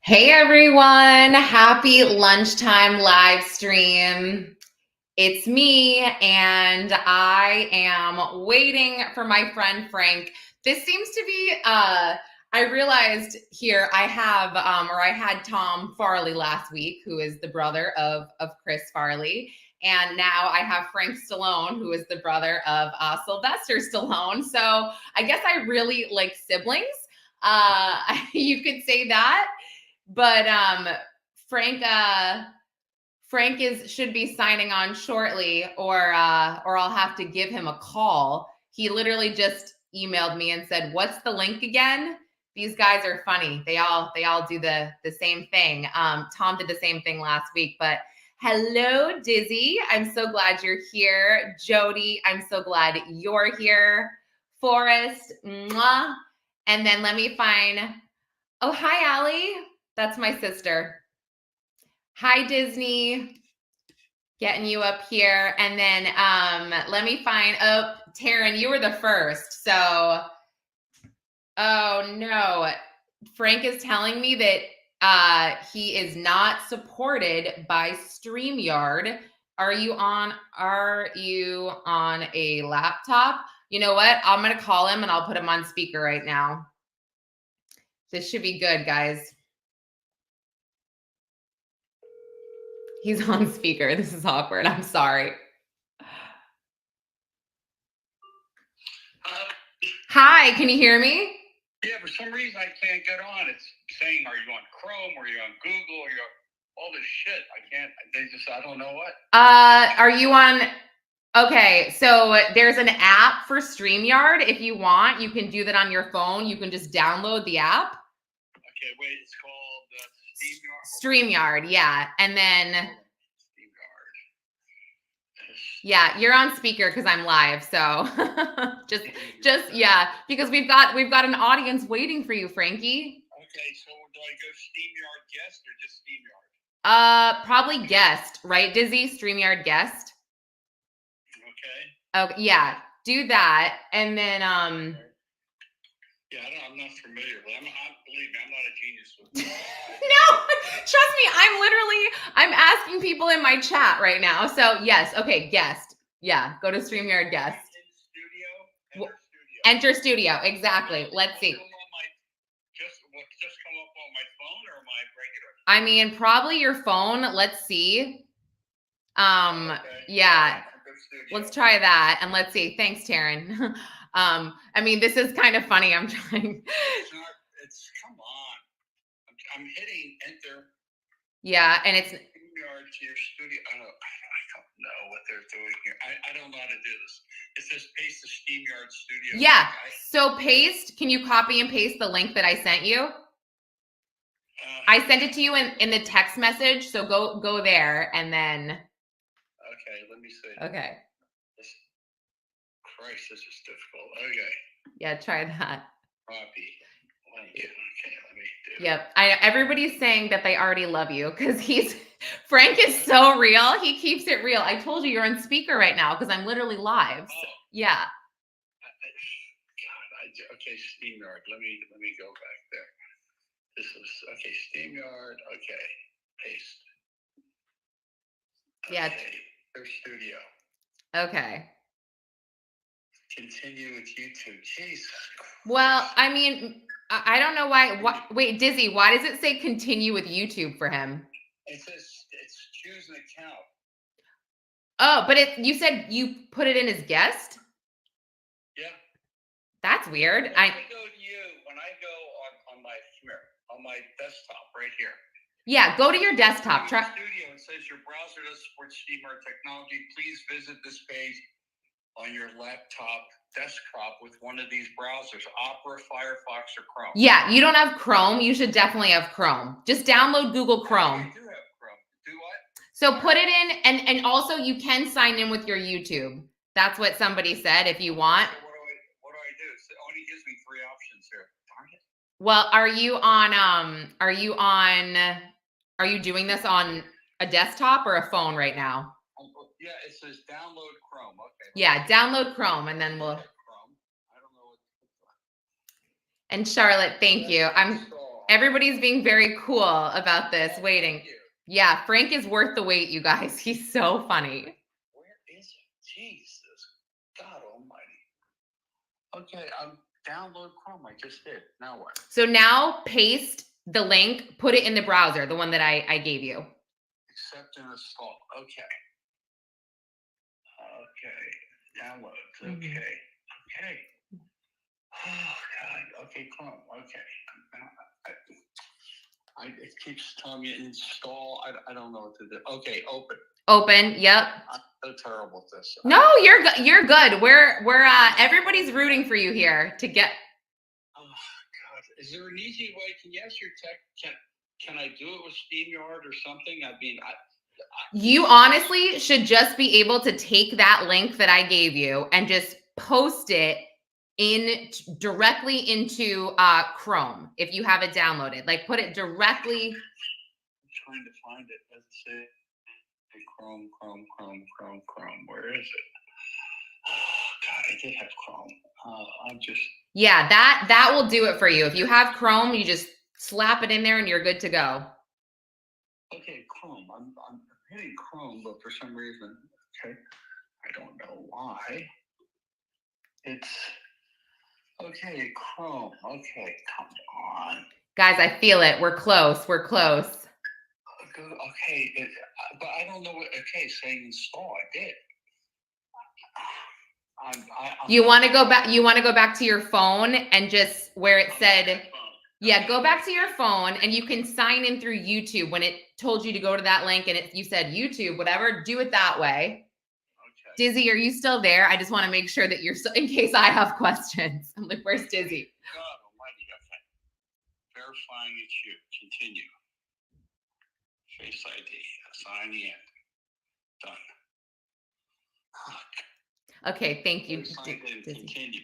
Hey everyone, happy lunchtime live stream. It's me, and I am waiting for my friend Frank. This seems to be, I realized here I have, I had Tom Farley last week, who is the brother of Chris Farley. And now I have Frank Stallone, who is the brother of Sylvester Stallone. So I guess I really like siblings. You could say that. But Frank should be signing on shortly, or I'll have to give him a call. He literally just emailed me and said, "What's the link again?" These guys are funny. They all do the same thing. Tom did the same thing last week. But hello, Dizzy. I'm so glad you're here. Jody, I'm so glad you're here. Forrest, mwah. And then let me find. Oh, hi, Allie. That's my sister. Hi, Disney. Getting you up here. And then let me find, oh, Taryn, you were the first. So, oh no. Frank is telling me that he is not supported by StreamYard. Are you on a laptop? You know what? I'm going to call him and I'll put him on speaker right now. This should be good, guys. He's on speaker. This is awkward. I'm sorry. Hi, can you hear me? Yeah, for some reason I can't get on. It's saying, are you on Chrome, or you on Google, or you're all this shit. I don't know what. Are you on? Okay, so there's an app for StreamYard. If you want, you can do that on your phone. You can just download the app. Okay, wait, it's called StreamYard, yeah. And then yeah, you're on speaker because I'm live. So just yeah, because we've got an audience waiting for you, Frankie. Okay, so do I go StreamYard guest or just StreamYard? Probably guest, right, Dizzy? StreamYard guest. Okay. Okay, yeah, do that, and then Yeah, I'm not familiar, but believe me, I'm not a genius with this. No, trust me, I'm asking people in my chat right now. So yes, okay, guest. Yeah, go to StreamYard guest. Enter studio, exactly. Let's see. Just come up on my phone or my regular? I mean, probably your phone. Let's see. Okay. Yeah. Let's try that and let's see. Thanks, Taryn. I mean, this is kind of funny. I'm trying. It's come on. I'm hitting enter. Yeah, and it's to your studio. I don't know what they're doing here. I don't know how to do this. It says paste the StreamYard studio. Yeah. So paste. Can you copy and paste the link that I sent you? I sent it to you in the text message. So go there and then. Okay, let me see. Okay. Christ, this is difficult. Okay. Yeah, try that. Copy. Okay, let me do. Yep. Everybody's saying that they already love you because Frank is so real. He keeps it real. I told you you're on speaker right now because I'm literally live. So, yeah. God, okay, StreamYard. Let me go back there. This is okay, StreamYard. Okay, paste. Okay, yeah. There's studio. Okay. Continue with YouTube. Jesus Christ. Well, I mean, I don't know why. Wait, Dizzy, why does it say continue with YouTube for him? It says it's choose an account. Oh, but you said you put it in as guest? Yeah. That's weird. When I go to you, when I go on my desktop right here. Yeah, go to your desktop. Try studio. It says your browser does support StreamYard technology. Please visit this page on your laptop desktop with one of these browsers, Opera, Firefox, or Chrome. Yeah, you don't have Chrome. You should definitely have Chrome. Just download Google Chrome. I do have Chrome. Do what? So put it in, and also you can sign in with your YouTube. That's what somebody said if you want. So what do I do? It only gives me 3 options here. Darn it. Well, are you doing this on a desktop or a phone right now? Yeah, it says download Chrome. Okay. Yeah, download Chrome and then we'll. Chrome. I don't know what. And Charlotte, thank you. Everybody's being very cool about this. Waiting. Yeah, Frank is worth the wait, you guys. He's so funny. Where is it? Jesus, God Almighty. Okay, download Chrome. I just did. Now what? So now paste the link, put it in the browser, the one that I gave you. Accept and install. Okay. Downloads. Okay. Okay. Oh God. Okay, Chrome. Okay. It keeps telling me install. I don't know what to do. Okay, open. Open. Yep. I'm so terrible at this. No, you're good. You're good. We're everybody's rooting for you here to get. Oh God. Is there an easy way? Can you ask your tech? Can I do it with SteamYard or something? I mean, you honestly should just be able to take that link that I gave you and just post it directly into Chrome if you have it downloaded. Like put it directly. I'm trying to find it. Let's see. Chrome. Where is it? Oh God, I did have Chrome. I'm just. Yeah, that will do it for you. If you have Chrome, you just slap it in there and you're good to go. Okay, Chrome. I'm hitting Chrome, but for some reason, okay, I don't know why. It's okay, Chrome. Okay, come on, guys. I feel it. We're close. We're close. Okay, but I don't know what. Okay, saying install. I did. You want to go back? You want to go back to your phone and just where it said. Yeah, go back to your phone and you can sign in through YouTube when it told you to go to that link and you said YouTube, whatever, do it that way. Okay. Dizzy, are you still there? I just want to make sure that you're in case I have questions. I'm like, where's Dizzy? God almighty, okay. Verifying it's you. Continue. Face ID. Sign the end. Done. Okay, thank you. Continue.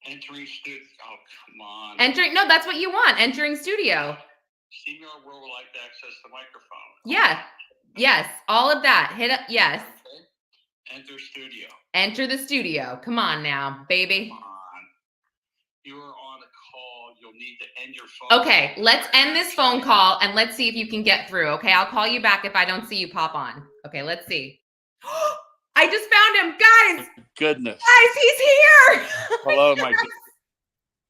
Entering studio. Oh, come on. Entering. No, that's what you want. Entering studio. Seymour would like to access the microphone. Yeah. Yes. All of that. Hit up. Yes. Okay. Enter studio. Enter the studio. Come on now, baby. Come on. You are on a call. You'll need to end your phone. Okay. Let's end this phone call and let's see if you can get through. Okay. I'll call you back if I don't see you pop on. Okay. Let's see. I just found him, guys. Goodness. Guys, he's here. Hello, my dear.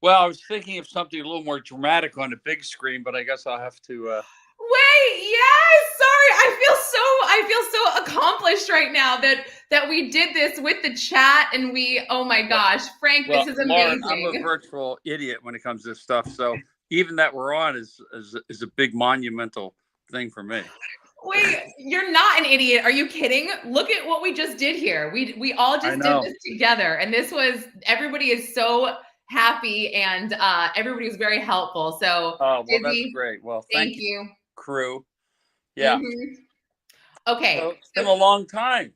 Well, I was thinking of something a little more dramatic on the big screen, but I guess I'll have to. Wait, yes. Sorry, I feel so accomplished right now that we did this with the chat and we. Oh my gosh, Frank, this is amazing. Lauren, I'm a virtual idiot when it comes to this stuff, so even that we're on is a big monumental thing for me. Wait, you're not an idiot. Are you kidding? Look at what we just did here. We all just did this together. And everybody is so happy and everybody was very helpful. So Dizzy, that's great. Well, thank you. Crew. Yeah. Okay. So it's been a long time.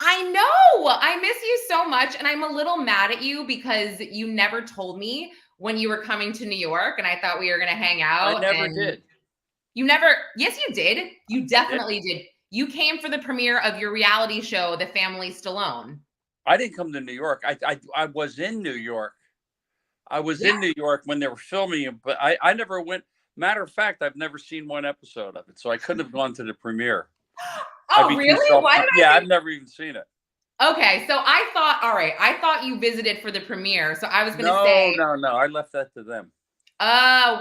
I know. I miss you so much. And I'm a little mad at you because you never told me when you were coming to New York and I thought we were going to hang out. I never did. You never, yes, you did. You definitely did. You came for the premiere of your reality show, The Family Stallone. I didn't come to New York. I was in New York. I was in New York when they were filming it, but I never went. Matter of fact, I've never seen one episode of it, so I couldn't have gone to the premiere. Oh, really? Why did I've never even seen it. Okay, so I thought you visited for the premiere, so I was going to say. No. I left that to them.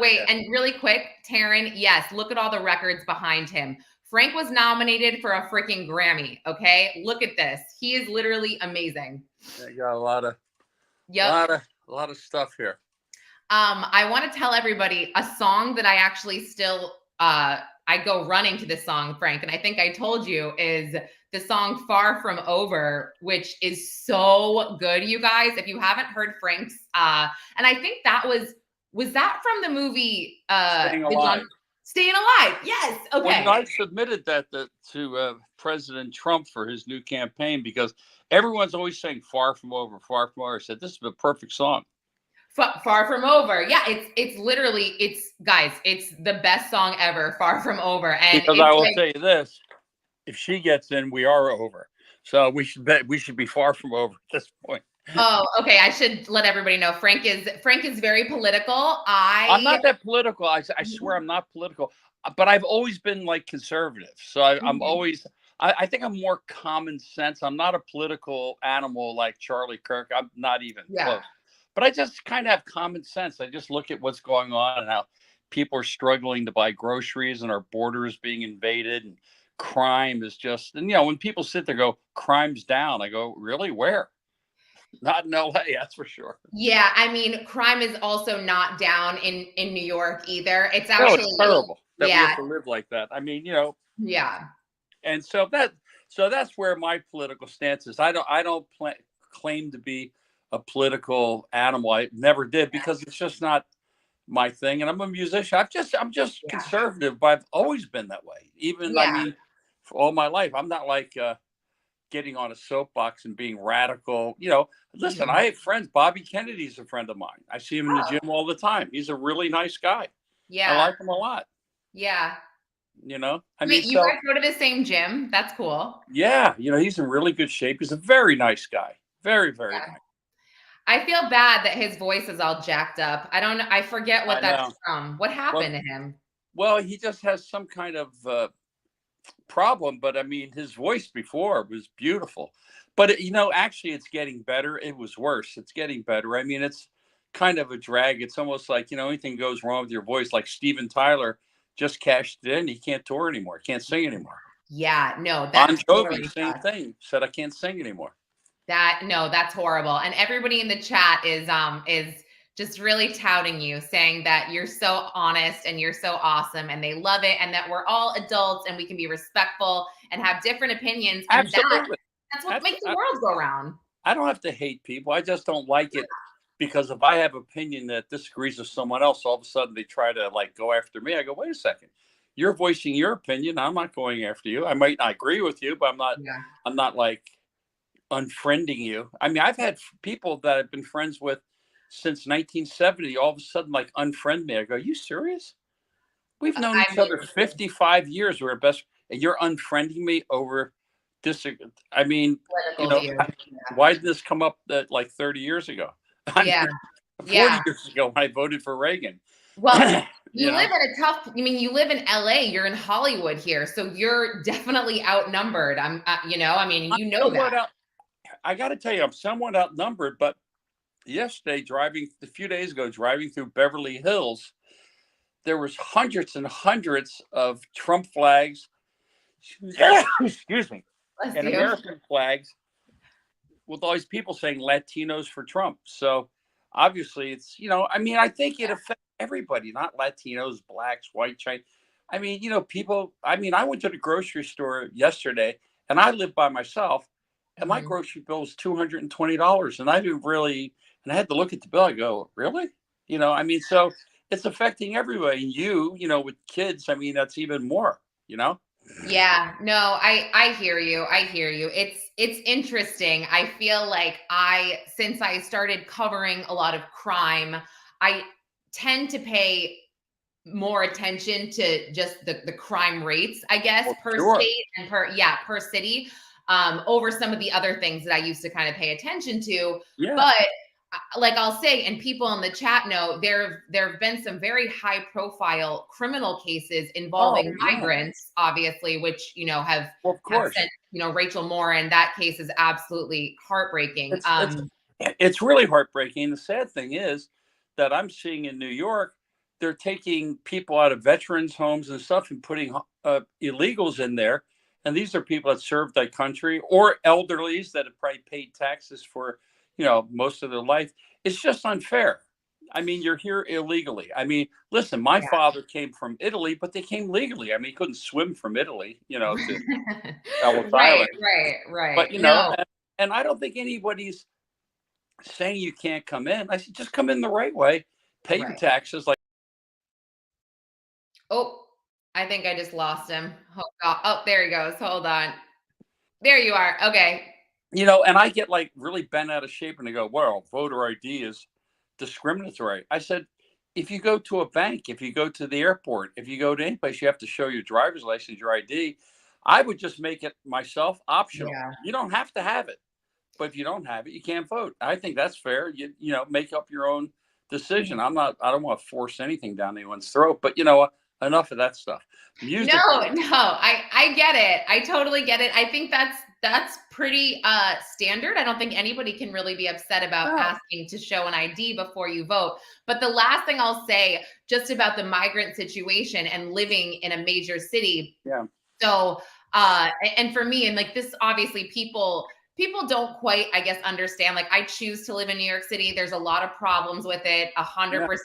Wait, and really quick, Taryn, yes, look at all the records behind him. Frank was nominated for a freaking Grammy, okay? Look at this. He is literally amazing. Yeah, got a lot of stuff here. I want to tell everybody a song that I actually still I go running to this song, Frank, and I think I told you is the song Far From Over, which is so good, you guys. If you haven't heard Frank's and I think that was that from the movie Staying Alive? Staying Alive. Yes. Okay. Well, I submitted that to President Trump for his new campaign because everyone's always saying Far From Over, Far From Over. I said, this is a perfect song. Far From Over. Yeah, it's literally, guys, it's the best song ever, Far From Over. And because I will tell you this, if she gets in, we are over. So we should be far from over at this point. Oh, okay. I should let everybody know. Frank is very political. I'm I not that political. I swear I'm not political, but I've always been like conservative. So I'm Mhm. always. I think I'm more common sense. I'm not a political animal like Charlie Kirk. I'm not even Yeah. close. But I just kind of have common sense. I just look at what's going on and how people are struggling to buy groceries and our borders being invaded and crime is just. And when people sit there and go crime's down, I go really where? Not in LA, that's for sure. Yeah, I mean, crime is also not down in New York either. It's No, it's actually terrible that we have yeah, to live like that. I mean, yeah, and so that's where my political stance is. I don't claim to be a political animal. I never did because it's just not my thing. And I'm a musician. I'm just yeah, conservative, but I've always been that way. Even I yeah. mean, for all my life, I'm not like getting on a soapbox and being radical. Listen, Mhm. I have friends. Bobby Kennedy's a friend of mine. I see him in the Oh, gym all the time. He's a really nice guy. I yeah, like him a lot. yeah. I mean, Wait, you so guys go to the same gym? That's cool. yeah, he's in really good shape. He's a very nice guy. Very, very Yeah. nice. I feel bad that his voice is all jacked up. I don't know. I forget what I that's know. from. What Well, happened to him? well, he just has some kind of problem, but I mean, his voice before was beautiful. But actually, it's getting better. It was worse. It's getting better. I mean, it's kind of a drag. It's almost like anything goes wrong with your voice. Like Steven Tyler just cashed it in. He can't tour anymore. Can't sing anymore. Yeah, no, Bon that Jovi, totally same sucks. thing. Said I can't sing anymore. That no, that's horrible. And everybody in the chat is just really touting you, saying that you're so honest and you're so awesome and they love it and that we're all adults and we can be respectful and have different opinions and Absolutely. that's what That's makes the world go round. I don't have to hate people. I just don't like it because if I have opinion that disagrees with someone else, all of a sudden they try to like go after me. I go, wait a second. You're voicing your opinion. I'm not going after you. I might not agree with you, but Yeah. I'm not like unfriending you. I mean, I've had people that I've been friends with since 1970 all of a sudden like unfriend me. I go, you serious? We've known I each other mean 55 years. We're best, and you're unfriending me over this. I mean, political view. why did this come up that like 30 years ago? I Yeah. mean, Yeah. 40 years ago when I voted for Reagan. Well, you you know, live in a tough I mean, you live in LA, you're in Hollywood here, so you're definitely outnumbered. I mean, I'm you know that. somewhat out. I got to tell you, I'm somewhat outnumbered. But yesterday, driving a few days ago, driving through Beverly Hills, there was hundreds and hundreds of Trump flags. Excuse me, Bless and you. American flags with all these people saying Latinos for Trump. So obviously, I mean, I think it affects everybody, not Latinos, blacks, white, Chinese. I mean, people. I mean, I went to the grocery store yesterday, and I live by myself, and my Mhm. grocery bill was $220, and I didn't really. And I had to look at the bill. I go, really? I mean, so it's affecting everybody. And with kids, I mean, that's even more. You know. Yeah, no, I hear you. I hear you. It's interesting. I feel like since I started covering a lot of crime, I tend to pay more attention to just the crime rates, I guess, Well, per sure. state and per city, over some of the other things that I used to kind of pay attention to. Yeah. But like I'll say, and people in the chat know, there have been some very high profile criminal cases Oh involving yeah. migrants, obviously, which Well, of have course. sent Rachel Moore, and that case is absolutely heartbreaking. It's it's it's really heartbreaking. The sad thing is that I'm seeing in New York, they're taking people out of veterans' homes and stuff and putting illegals in there. And these are people that served that country or elderlies that have probably paid taxes for, most of their life. It's just unfair. I mean, you're here illegally. I mean, listen, my father came from Italy, but they came legally. I mean, he couldn't swim from Italy, to Ellis Right, Island. right, right. But, No, and I don't think anybody's saying you can't come in. I said, just come in the right way, pay your right. taxes. Like, Oh, I think I just lost him. Hold on. Oh, there he goes. Hold on. There you are. Okay. and I get like really bent out of shape and they go, well, voter ID is discriminatory. I said, if you go to a bank, if you go to the airport, if you go to any place, you have to show your driver's license, your ID. I would just make it myself optional. Yeah. You don't have to have it. but if you don't have it, you can't vote. I think that's fair. You know, make up your own decision. I don't want to force anything down anyone's throat, but you know what? Enough of that stuff. No, Music. I get it. I totally get it. I think that's pretty standard. I don't think anybody can really be upset about No. asking to show an ID before you vote. But the last thing I'll say just about the migrant situation and living in a major city. Yeah. So and for me, and like this, obviously people don't quite, I guess, understand. Like I choose to live in New York City. There's a lot of problems with it, 100%,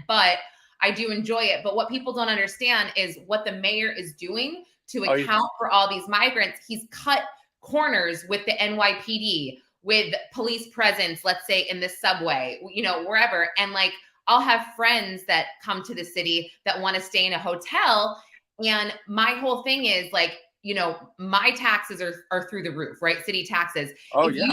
but I do enjoy it. But what people don't understand is what the mayor is doing to Oh, yeah. account for all these migrants. He's cut corners with the NYPD, with police presence, let's say in the subway, you know, wherever. And like, I'll have friends that come to the city that want to stay in a hotel. And my whole thing is like, you know, my taxes are through the roof, right? City taxes. Oh, if yeah.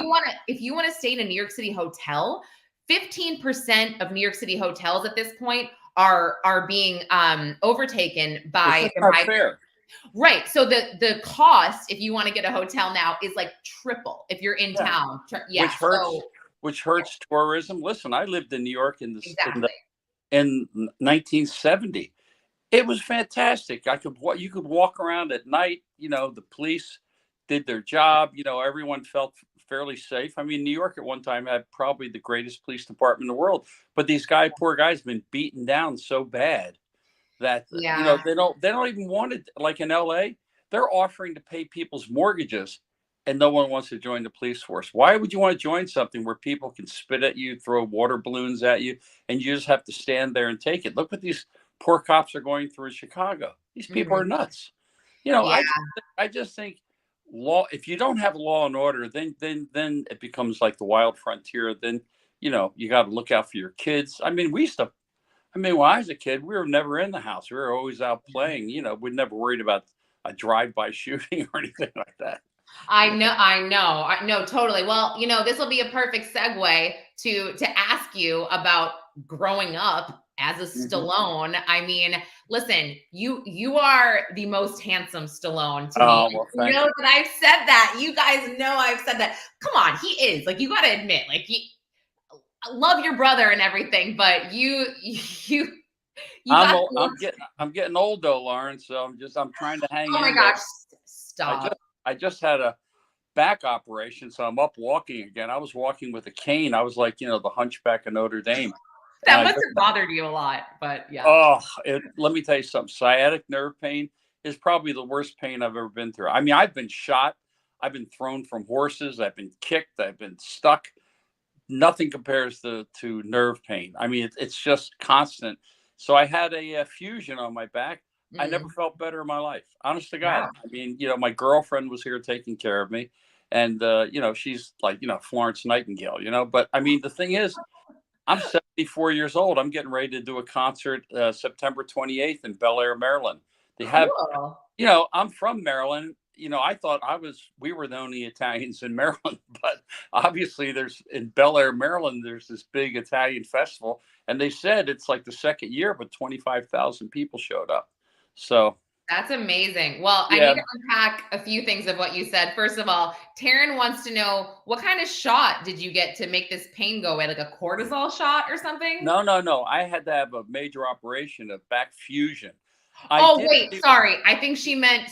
you want to stay in a New York City hotel, 15% of New York City hotels at this point are being overtaken by It's the not migrant. fair. Right. So the cost, if you want to get a hotel now, is like triple if you're in town. Yeah. Which hurts tourism. Listen, I lived in New York Exactly. in 1970. It was fantastic. You could walk around at night. You know, the police did their job. You know, everyone felt fairly safe. I mean, New York at one time had probably the greatest police department in the world, but these poor guys, have been beaten down so bad that you know Yeah. they don't even want it. Like in LA, they're offering to pay people's mortgages, and no one wants to join the police force. Why would you want to join something where people can spit at you, throw water balloons at you, and you just have to stand there and take it? Look what these poor cops are going through in Chicago. These people are nuts. You know, Yeah. I just think law. If you don't have law and order, then it becomes like the wild frontier. Then you know you got to look out for your kids. I mean, when I was a kid, we were never in the house. We were always out playing. You know, we never worried about a drive-by shooting or anything like that. I know, totally. Well, you know, this will be a perfect segue to ask you about growing up as a Stallone. I mean, listen, you are the most handsome Stallone to me. Oh, well, You thank know you. that I've said that. You guys know I've said that. Come on, he is. Like you got to admit, like I love your brother and everything, but you got the look. I'm getting old though, Lauren. So I'm trying to hang Oh my in there. gosh, stop. I just had a back operation, so I'm up walking again. I was walking with a cane. I was like, you know, the Hunchback of Notre Dame. And That must have bothered you a lot, but yeah. oh, let me tell you something. Sciatic nerve pain is probably the worst pain I've ever been through. I mean, I've been shot. I've been thrown from horses. I've been kicked. I've been stuck. Nothing compares to nerve pain. I mean, it's just constant. So I had a fusion on my back. I never felt better in my life. Honest to God. Wow. I mean, you know, my girlfriend was here taking care of me, and you know, she's like, you know, Florence Nightingale. You know, but I mean, the thing is, I'm 74 years old. I'm getting ready to do a concert September 28th in Bel Air, Maryland. They have, Cool. you know, I'm from Maryland. You know, I thought we were the only Italians in Maryland, but obviously in Bel Air, Maryland, there's this big Italian festival. And they said it's like the second year, but 25,000 people showed up. So That's amazing. Well, I yeah, need to unpack a few things of what you said. First of all, Taryn wants to know what kind of shot did you get to make this pain go away? Like a cortisol shot or something? no. I had to have a major operation, a back fusion. Oh, wait, sorry. I think she meant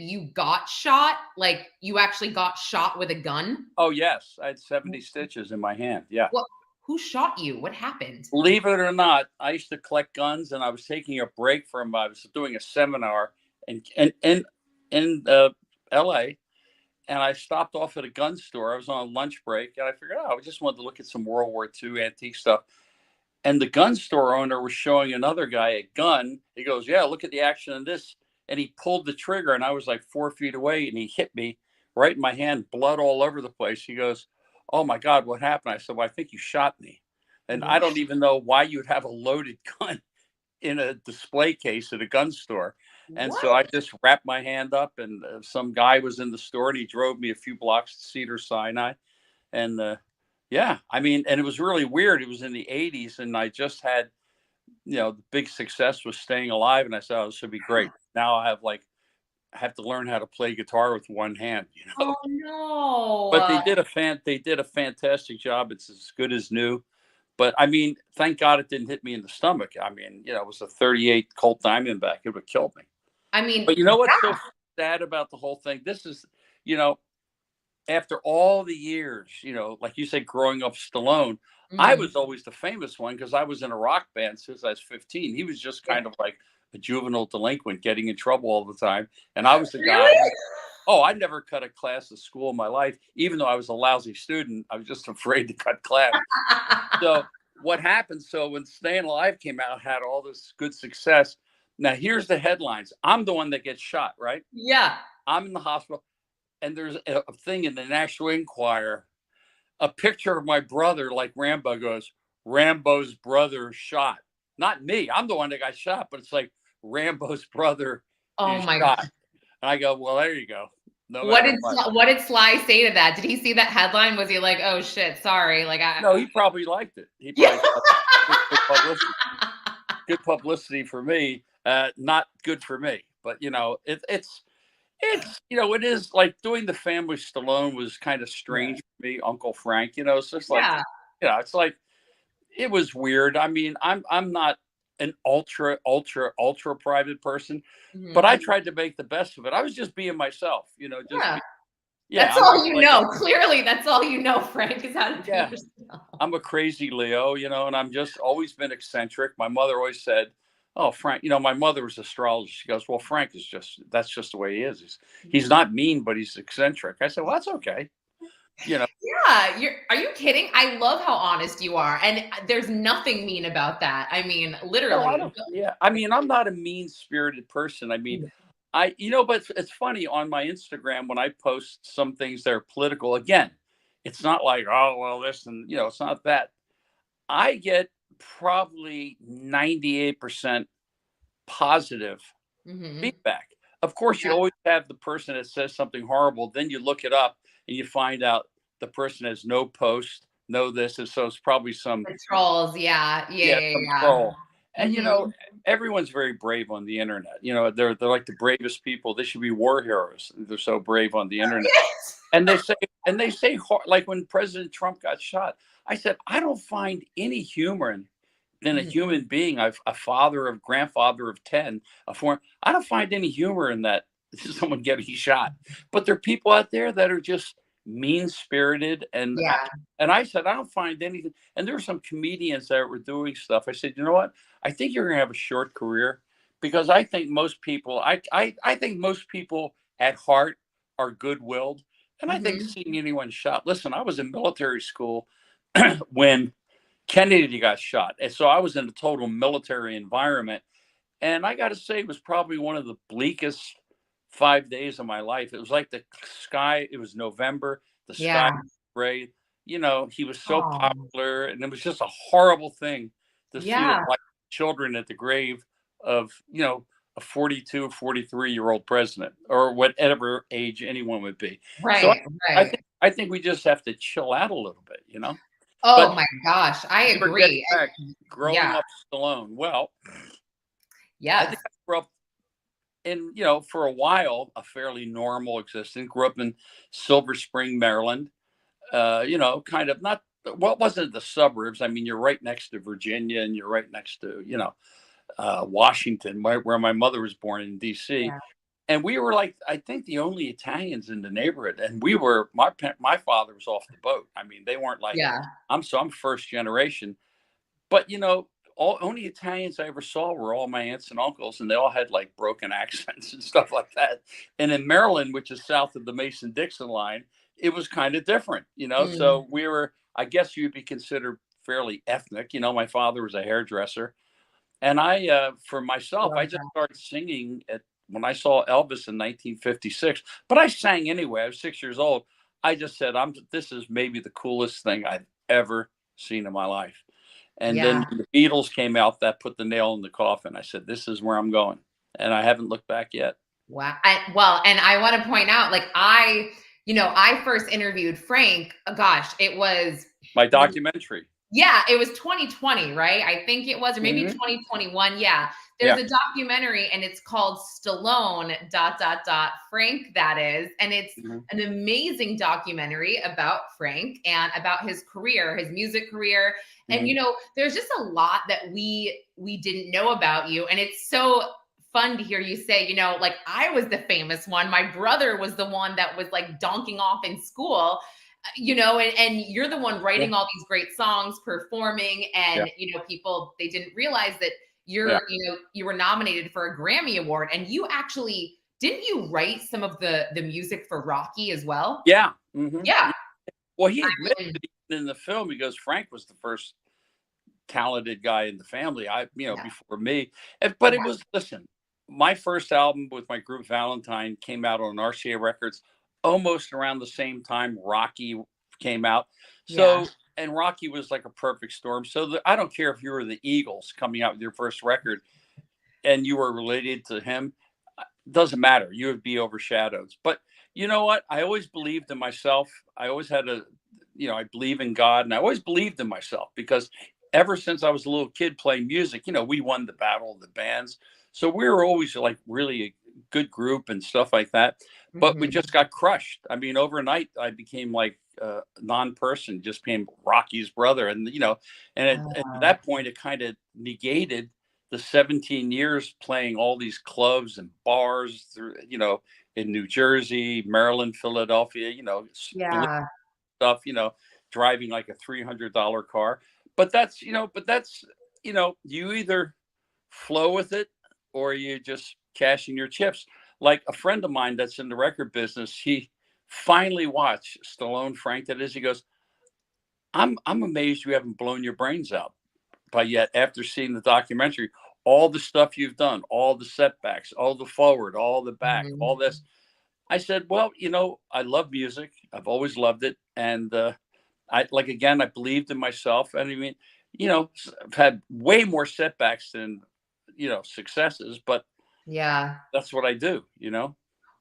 you got shot. Like you actually got shot with a gun. Oh, yes. I had 70 stitches in my hand. Yeah. What? Who shot you? What happened? Believe it or not, I used to collect guns, and I was taking a break I was doing a seminar in L.A., and I stopped off at a gun store. I was on a lunch break, and I figured, I just wanted to look at some World War II antique stuff. And the gun store owner was showing another guy a gun. He goes, "Yeah, look at the action in this." And he pulled the trigger, and I was like 4 feet away, and he hit me right in my hand, blood all over the place. He goes, "Oh my God, what happened?" I said, "Well, I think you shot me." And I don't even know why you'd have a loaded gun in a display case at a gun store. And so I just wrapped my hand up, and some guy was in the store, and he drove me a few blocks to Cedar Sinai. And yeah, I mean, and it was really weird. It was in the 80s, and I just had, you know, the big success was Staying Alive. And I said, oh, this should be great. Now I have like have to learn how to play guitar with one hand, you know. Oh no. But they did a fantastic job. It's as good as new. But I mean, thank God it didn't hit me in the stomach. I mean, you know, it was a 38 Colt Diamondback. It would have killed me. I mean, But you know what's so sad about the whole thing? This is, you know, after all the years, you know, like you said, growing up Stallone, I was always the famous one because I was in a rock band since I was 15. He was just kind of like a juvenile delinquent getting in trouble all the time. And I was the guy. Really? Oh, I never cut a class at school in my life. Even though I was a lousy student, I was just afraid to cut class. So what happened? So when Staying Alive came out, had all this good success. Now here's the headlines. I'm the one that gets shot, right? Yeah. I'm in the hospital. And there's a thing in the National Enquirer, a picture of my brother, like Rambo goes, Rambo's brother shot. Not me. I'm the one that got shot, but it's like Rambo's brother Oh is my shot. God. And I go, well, there you go. No What matter did Sly say to that? Did he see that headline? Was he like, "Oh shit, sorry"? Like, No, he probably liked it. He probably good publicity. Good publicity for me, not good for me. But you know, it's you know, it is like doing the family Stallone was kind of strange for me, Uncle Frank. You know, it's just like, you know, it's like it was weird. I mean, I'm not an ultra private person, but I tried to make the best of it. I was just being myself, you know, just That's I'm all just you like know. Clearly, that's all you know, Frank, is how to be yeah, yourself. I'm a crazy Leo, you know, and I'm just always been eccentric. My mother always said, "Oh, Frank," you know, my mother was astrologer. She goes, "Well, Frank is that's just the way he is. He's not mean, but he's eccentric." I said, "Well, that's okay." You know, Yeah, are you kidding? I love how honest you are, and there's nothing mean about that. I mean, no, literally. I don't. Yeah, I mean, I'm not a mean-spirited person. I mean, you know, but it's funny on my Instagram when I post some things that are political. Again, it's not like, oh, well, this and you know, it's not that. I get probably 98% positive feedback. Of course, you always have the person that says something horrible. Then you look it up and you find out the person has no post, no this, and so it's probably some The trolls, yeah, some troll. And you know, everyone's very brave on the internet. You know, they're like the bravest people. They should be war heroes. They're so brave on the internet. And they say like when President Trump got shot, I said I don't find any humor in a human being. I've a father of grandfather of 10, a form. I don't find any humor in that someone getting shot. But there are people out there that are just mean spirited and I said I don't find anything. And there were some comedians that were doing stuff. I said, you know what? I think you're gonna have a short career because I think most people I think most people at heart are good-willed. And I think seeing anyone shot. Listen, I was in military school when Kennedy got shot. And so I was in a total military environment. And I got to say, it was probably one of the bleakest 5 days of my life. It was like the sky, it was November, the sky was gray. You know, he was so popular. And it was just a horrible thing to see the white children at the grave of, you know, a 42, 43-year-old president or whatever age anyone would be. So I think we just have to chill out a little bit, you know? Oh But my gosh, I we're getting agree. back, growing up Stallone. Well, I think I grew up in, you know, for a while, a fairly normal existence. Grew up in Silver Spring, Maryland. You know, kind of not, well, it wasn't the suburbs. I mean, you're right next to Virginia and you're right next to, you know, Washington, where my mother was born in D.C. And we were like, I think the only Italians in the neighborhood. And we were, my father was off the boat. I mean, they weren't like, I'm first generation. But, you know, only Italians I ever saw were all my aunts and uncles, and they all had like broken accents and stuff like that. And in Maryland, which is south of the Mason-Dixon line, it was kind of different, you know. So we were, I guess you'd be considered fairly ethnic. You know, my father was a hairdresser. And I, for myself, I just started singing when I saw Elvis in 1956. But I sang anyway. I was 6 years old. I just said, this is maybe the coolest thing I've ever seen in my life. And then when the Beatles came out, that put the nail in the coffin. I said, this is where I'm going. And I haven't looked back yet. Wow. Well, and I want to point out, like, you know, I first interviewed Frank, gosh, it was my documentary. Yeah, it was 2020, right? I think it was, or maybe 2021. Yeah. There's a documentary, and it's called Stallone Dot Frank, that is. And it's an amazing documentary about Frank and about his career, his music career. And, there's just a lot that we didn't know about you. And it's so fun to hear you say, like, I was the famous one. My brother was the one that was like donking off in school, and you're the one writing all these great songs, performing, and, people, they didn't realize that you were nominated for a Grammy Award, and you actually, didn't you write some of the music for Rocky as well? Yeah. Yeah. Well, he admitted in the film, he goes, Frank was the first talented guy in the family, before me. But it was, listen, my first album with my group Valentine came out on RCA Records almost around the same time Rocky came out. So, and Rocky was like a perfect storm. So I don't care if you were the Eagles coming out with your first record and you were related to him, doesn't matter. You would be overshadowed. But you know what? I always believed in myself. I always had I believe in God, and I always believed in myself because ever since I was a little kid playing music, we won the battle of the bands. So we were always like really a good group and stuff like that. But we just got crushed. I mean, overnight, I became like a non-person, just became Rocky's brother. And, at that point, it kind of negated the 17 years playing all these clubs and bars through, in New Jersey, Maryland, Philadelphia, stuff, driving like a $300 car. But that's, you either flow with it or you just cash in your chips. Like a friend of mine that's in the record business, he finally watched Stallone Frank, that is. He goes, I'm amazed you haven't blown your brains out by yet after seeing the documentary. All the stuff you've done, all the setbacks, all the forward, all the back, all this. I said, well, I love music. I've always loved it. And I believed in myself. And I mean, I've had way more setbacks than, successes, but that's what I do,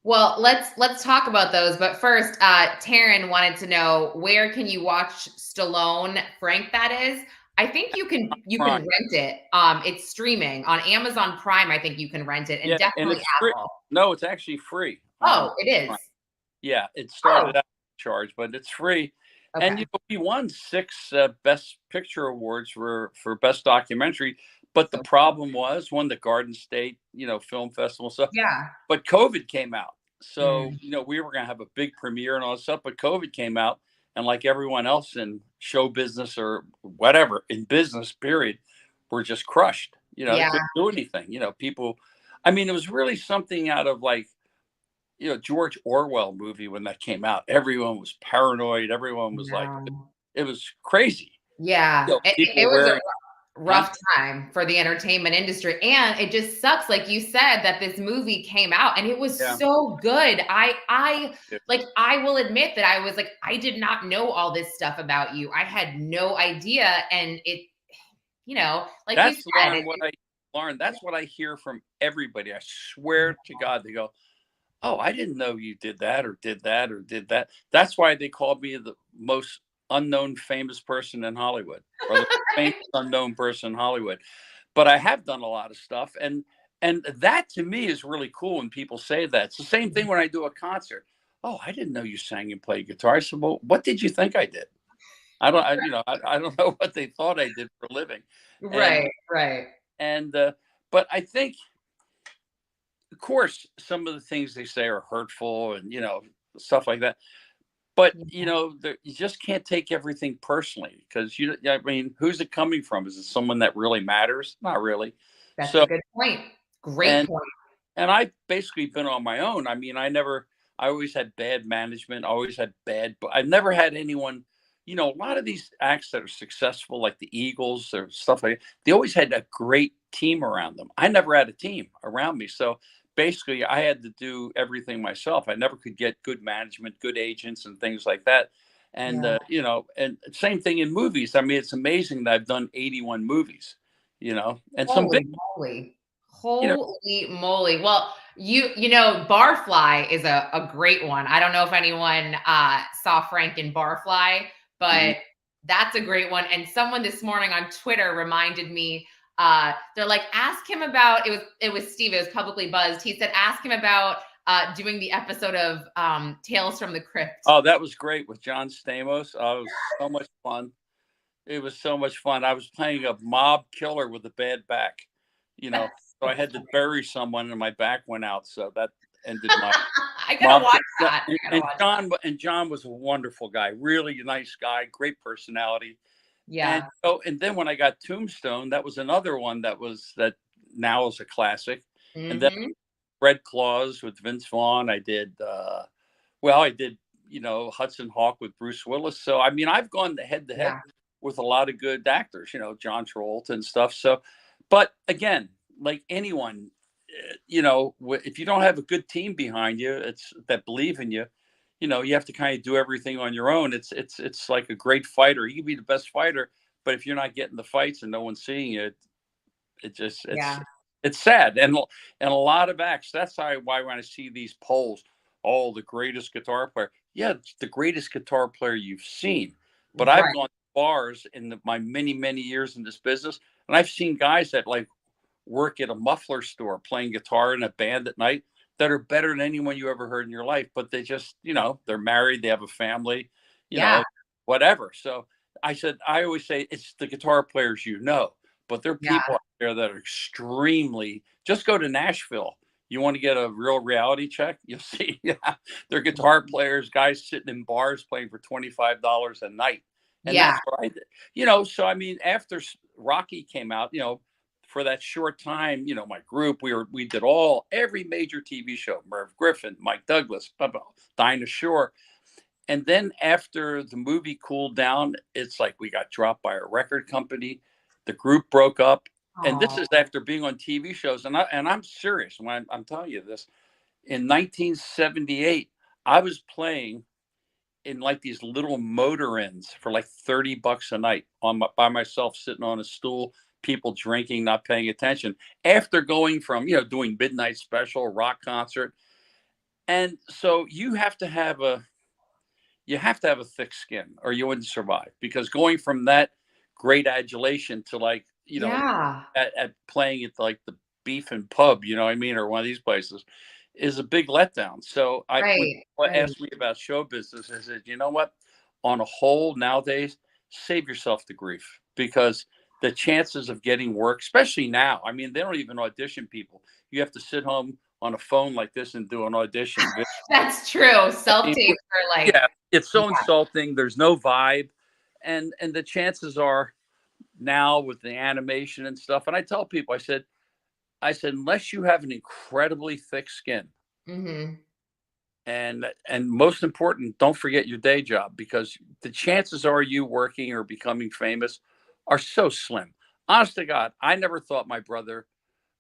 Well, let's talk about those. But first, Taryn wanted to know, where can you watch Stallone Frank, that is? I think you can rent it. It's streaming on Amazon Prime. I think you can rent it, and definitely Apple. No, it's actually free. Oh, it is. Yeah, it started out charge, but it's free. Okay. And he won 6 Best Picture awards for Best Documentary. But the problem was, won the Garden State, Film Festival stuff. Yeah. But COVID came out. So, we were going to have a big premiere and all that stuff, but COVID came out. And like everyone else in show business or whatever, in business, period, we're just crushed. They couldn't do anything. People, I mean, it was really something out of like, George Orwell movie when that came out. Everyone was paranoid. Everyone was like, it was crazy. Yeah. It was a rough time for the entertainment industry. And it just sucks, like you said, that this movie came out and it was so good. I will admit that I was like, I did not know all this stuff about you. I had no idea. And it, like that's you said, Lauren, that's what I hear from everybody. I swear to God, they go, oh, I didn't know you did that or did that or did that. That's why they called me the most unknown famous person in Hollywood, or the famous unknown person in Hollywood. But I have done a lot of stuff, and that to me is really cool when people say that. It's the same thing when I do a concert. Oh, I didn't know you sang and played guitar. I said, well, what did you think I did? I don't know what they thought I did for a living. Right. And but I think, of course, some of the things they say are hurtful and stuff like that. But you just can't take everything personally, because I mean, who's it coming from? Is it someone that really matters? Not really. That's a good point. Great point. And I've basically been on my own. I mean, I always had bad management. But I've never had anyone. A lot of these acts that are successful, like the Eagles or stuff like that, they always had a great team around them. I never had a team around me, so basically I had to do everything myself. I never could get good management, good agents and things like that. And, and same thing in movies. I mean, it's amazing that I've done 81 movies, and some big. Holy moly. Well, Barfly is a great one. I don't know if anyone saw Frank in Barfly, but that's a great one. And someone this morning on Twitter reminded me They're like, ask him about it was Steve, it was publicly buzzed. He said, ask him about doing the episode of Tales from the Crypt. Oh, that was great with John Stamos. Oh, it was so much fun. It was so much fun. I was playing a mob killer with a bad back, so I had to bury someone and my back went out. So that ended my I gotta watch No, that. and John was a wonderful guy, really nice guy, great personality. And Yeah. and then when I got Tombstone, that was another one that now is a classic. And then Mm-hmm. Red Claws with Vince Vaughn. I did Hudson Hawk with Bruce Willis. So I mean, I've gone head to head Yeah. with a lot of good actors, John Travolta and stuff. So, but again, like anyone, if you don't have a good team behind you, it's that believe in you, you have to kind of do everything on your own. It's like a great fighter. You can be the best fighter, but if you're not getting the fights and no one's seeing you, Yeah. it's sad. And a lot of acts. That's why when I see these polls, oh, the greatest guitar player. Yeah, it's the greatest guitar player you've seen. But I've Right. gone to bars in my many years in this business, and I've seen guys that like work at a muffler store playing guitar in a band at night that are better than anyone you ever heard in your life. But they just, they're married, they have a family, Yeah. whatever. So I always say it's the guitar players, but there are Yeah. people out there that are extremely, just go to Nashville. You want to get a real reality check? You'll see they're guitar players, guys sitting in bars playing for $25 a night. And Yeah. that's what I did. So I mean, after Rocky came out, for that short time, my group, we did every major TV show, Merv Griffin, Mike Douglas, Dinah Shore. And then after the movie cooled down, it's like we got dropped by a record company. The group broke up. And this is after being on TV shows. And I'm serious when I'm telling you this. In 1978, I was playing in like these little motor inns for like $30 a night by myself, sitting on a stool, people drinking, not paying attention. After going from doing midnight special, rock concert, and so you have to have a thick skin or you wouldn't survive, because going from that great adulation to like Yeah. at playing at like the Beef and Pub, you know what I mean, or one of these places, is a big letdown. So when Right. people Right. ask me about show business, I said, you know what? On a whole, nowadays, save yourself the grief, because the chances of getting work, especially now, I mean, they don't even audition people. You have to sit home on a phone like this and do an audition. That's true. Self-tapes are like, Yeah, it's so yeah. insulting. There's no vibe, and the chances are now with the animation and stuff. And I tell people, I said, unless you have an incredibly thick skin, Mm-hmm. and most important, don't forget your day job, because the chances are you working or becoming famous are so slim. Honest to God, I never thought my brother.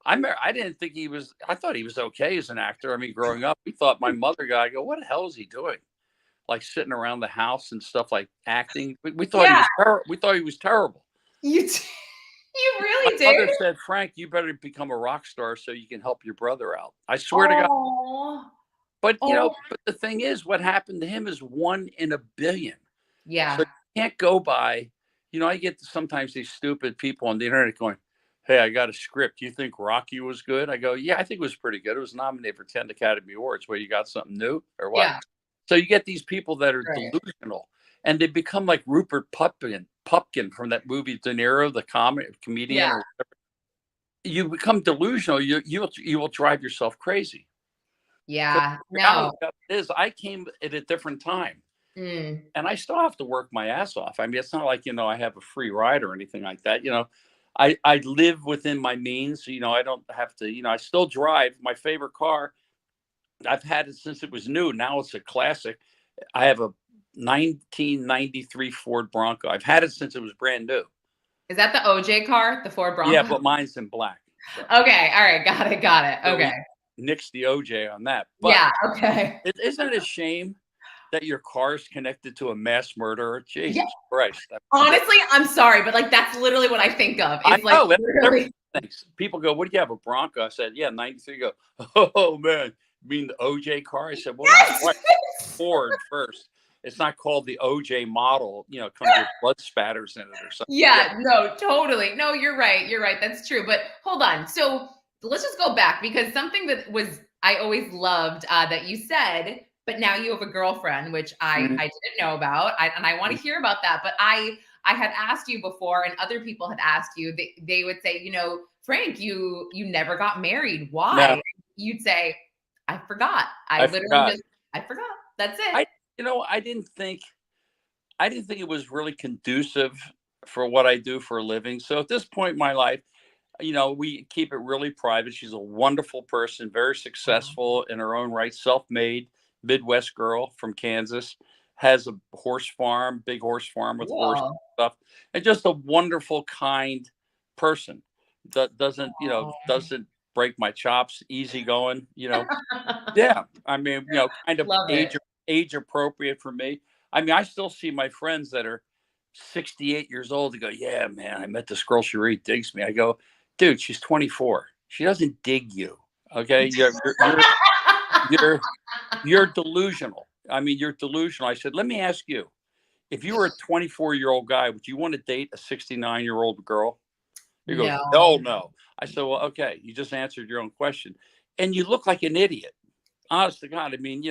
I didn't think he was. I thought he was okay as an actor. I mean, growing up, we thought my mother guy. I go, what the hell is he doing? Like sitting around the house and stuff, like acting. We thought he Yeah. was we thought he was terrible. You My really did? mother said, Frank, you better become a rock star so you can help your brother out. I swear to God. Oh. But Oh. but the thing is, what happened to him is 1 in 1 billion. So Yeah. you can't go by. I get sometimes these stupid people on the internet going, "Hey, I got a script. You think Rocky was good?" I go, "Yeah, I think it was pretty good. It was nominated for 10 Academy Awards. Where you got something new or what?" Yeah. So you get these people that are Right. delusional, and they become like Rupert Pupkin from that movie De Niro, the comedian. Yeah. Or you become delusional. You will drive yourself crazy. Because Yeah. the reality No. of it is, I came at a different time, Mm. and I still have to work my ass off. I mean, it's not like I have a free ride or anything like that. I live within my means. I don't have to. I still drive my favorite car. I've had it since it was new. Now it's a classic. I have a 1993 Ford Bronco. I've had it since it was brand new. Is that the OJ car, the Ford Yeah, Bronco? but mine's in black. So, Okay. All right. Got it. Got it. so Okay. we nixed the OJ on that. But Yeah. Okay. isn't it a shame that your car is connected to a mass murderer? Yeah. Jesus Christ. Honestly, I'm sorry, but like that's literally what I think of. I Is like know. literally. People go, what do you have, a Bronco? I said, yeah, 93. You go, oh, man, you mean the OJ car? I said, well, not Yes. quite. Ford first. it's not called the OJ model, comes with blood spatters in it or something. Yeah, no, totally. No, you're right. You're right. That's true. But hold on. So let's just go back, because something that I always loved that you said, but now you have a girlfriend, which I didn't know about. And I want to hear about that. But I had asked you before, and other people had asked you, they would say, Frank, you never got married. Why? No, You'd say, I forgot. I Literally forgot. I forgot. That's it. I didn't think it was really conducive for what I do for a living. So at this point in my life, we keep it really private. She's a wonderful person, very successful in her own right, self-made Midwest girl from Kansas, has a horse farm, big horse farm with horse stuff, and just a wonderful, kind person that doesn't break my chops, easygoing, Yeah, I mean, kind of Love it. age appropriate for me. I mean, I still see my friends that are 68 years old to go, yeah, man, I met this girl. She really digs me. I go, dude, she's 24. She doesn't dig you. Okay. You're delusional. I mean, you're delusional. I said, let me ask you, if you were a 24-year-old guy, would you want to date a 69-year-old girl? He goes, no. I said, well, okay. You just answered your own question. And you look like an idiot. Honest to God, I mean,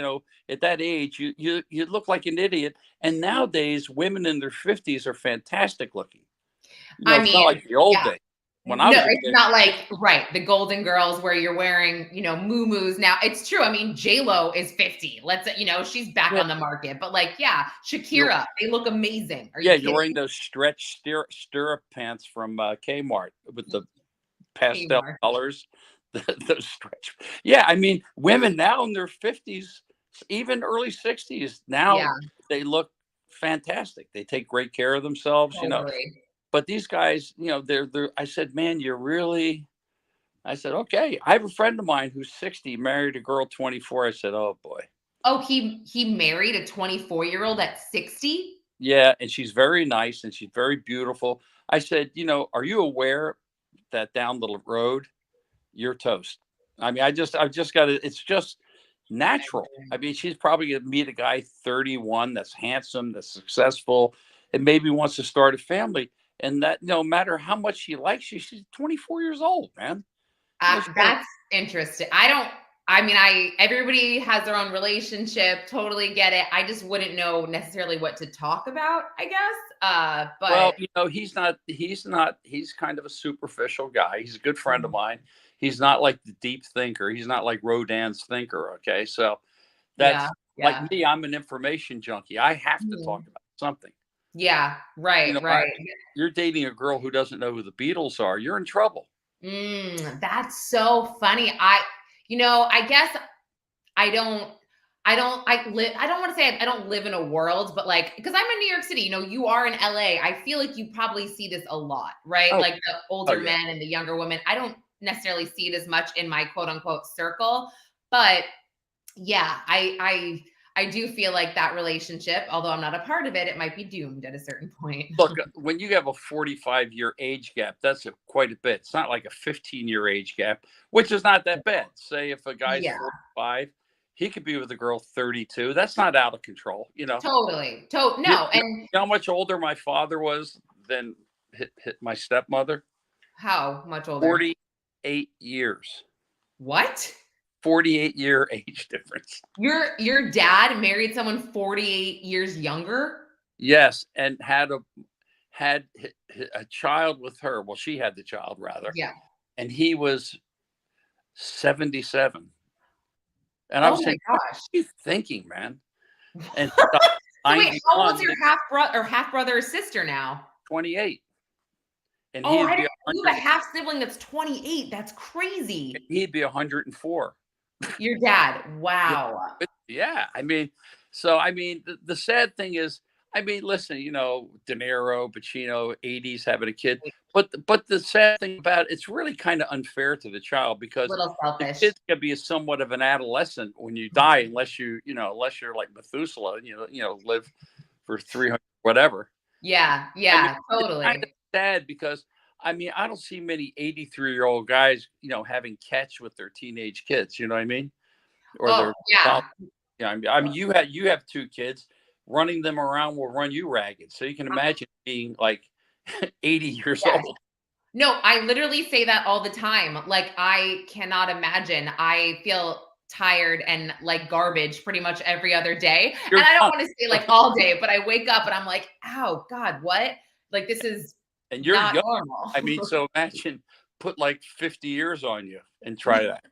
at that age, you look like an idiot. And nowadays, women in their 50s are fantastic looking. It's not like the old days. When I was a kid, it's not like the Golden Girls where you're wearing, muumuus. Now it's true. I mean, J-Lo is 50. She's back on the market. But Shakira, they look amazing. Are you kidding? You're wearing those stretch stirrup pants from Kmart with the pastel colors. Those stretch. Yeah, I mean, women now in their 50s, even early 60s, now they look fantastic. They take great care of themselves, But these guys, they're. I said, man, I said, okay. I have a friend of mine who's 60, married a girl 24. I said, oh boy. Oh, he married a 24-year-old at 60? Yeah, and she's very nice and she's very beautiful. I said, are you aware that down the road you're toast? I mean, I've just got to, it's just natural. I mean, she's probably going to meet a guy 31 that's handsome, that's successful, and maybe wants to start a family. And that no matter how much she likes you, she's 24 years old, man. That's interesting. Everybody has their own relationship. Totally get it. I just wouldn't know necessarily what to talk about, I guess. But well, he's kind of a superficial guy. He's a good friend of mine. He's not like the deep thinker. He's not like Rodin's thinker. Okay. So that's like me. I'm an information junkie. I have to talk about something. Yeah. Right. Right. You're dating a girl who doesn't know who the Beatles are. You're in trouble. That's so funny. I guess I don't want to say I don't live in a world, but because I'm in New York City, you are in LA. I feel like you probably see this a lot, right? Oh. Like the older men and the younger women. I don't necessarily see it as much in my quote unquote circle, but yeah, I do feel like that relationship, although I'm not a part of it, it might be doomed at a certain point. Look, when you have a 45-year age gap, that's quite a bit. It's not like a 15-year age gap, which is not that bad. Say if a guy's 45, he could be with a girl 32. That's not out of control, Totally. No. And you know how much older my father was than hit my stepmother? How much older? 48 years. What? 48-year age difference. Your dad married someone 48 years younger? Yes, and had a child with her. Well, she had the child rather. Yeah. And he was 77. And I was saying, gosh, what are you thinking, man? And so wait, how old's your half brother or sister now? 28. And I didn't know you have a half sibling that's 28. That's crazy. He'd be 104. Your dad. Wow. Yeah. I mean, the sad thing is, listen, De Niro, Pacino, 80s having a kid. But the sad thing about it's really kind of unfair to the child because the kid's gonna be somewhat of an adolescent when you die, unless you're like Methuselah, live for 300 whatever. Yeah, totally. It's kind of sad because I don't see many 83-year-old guys, having catch with their teenage kids. You know what I mean? Or yeah. You have 2 kids. running them around will run you ragged. So you can imagine being like 80 years Yes. old. No, I literally say that all the time. Like, I cannot imagine. I feel tired and like garbage pretty much every other day. And You're I don't young. want to say like all day, but I wake up and I'm like, "Ow, God, what? Like, this is And you're not young. normal." I mean, so imagine put like 50 years on you and try that.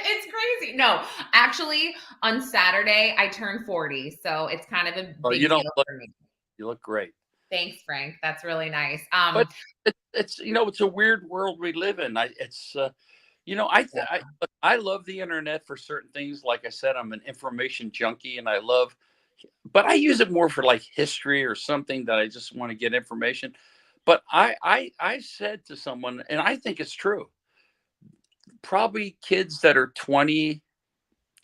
It's crazy. No, actually, on Saturday, I turned 40. So it's kind of a Oh, you big don't deal look, for me. you look great. Thanks, Frank. That's really nice. But it's, it's a weird world we live in. I love the internet for certain things. Like I said, I'm an information junkie and but I use it more for like history or something that I just want to get information. But I said to someone, and I think it's true, probably kids that are 20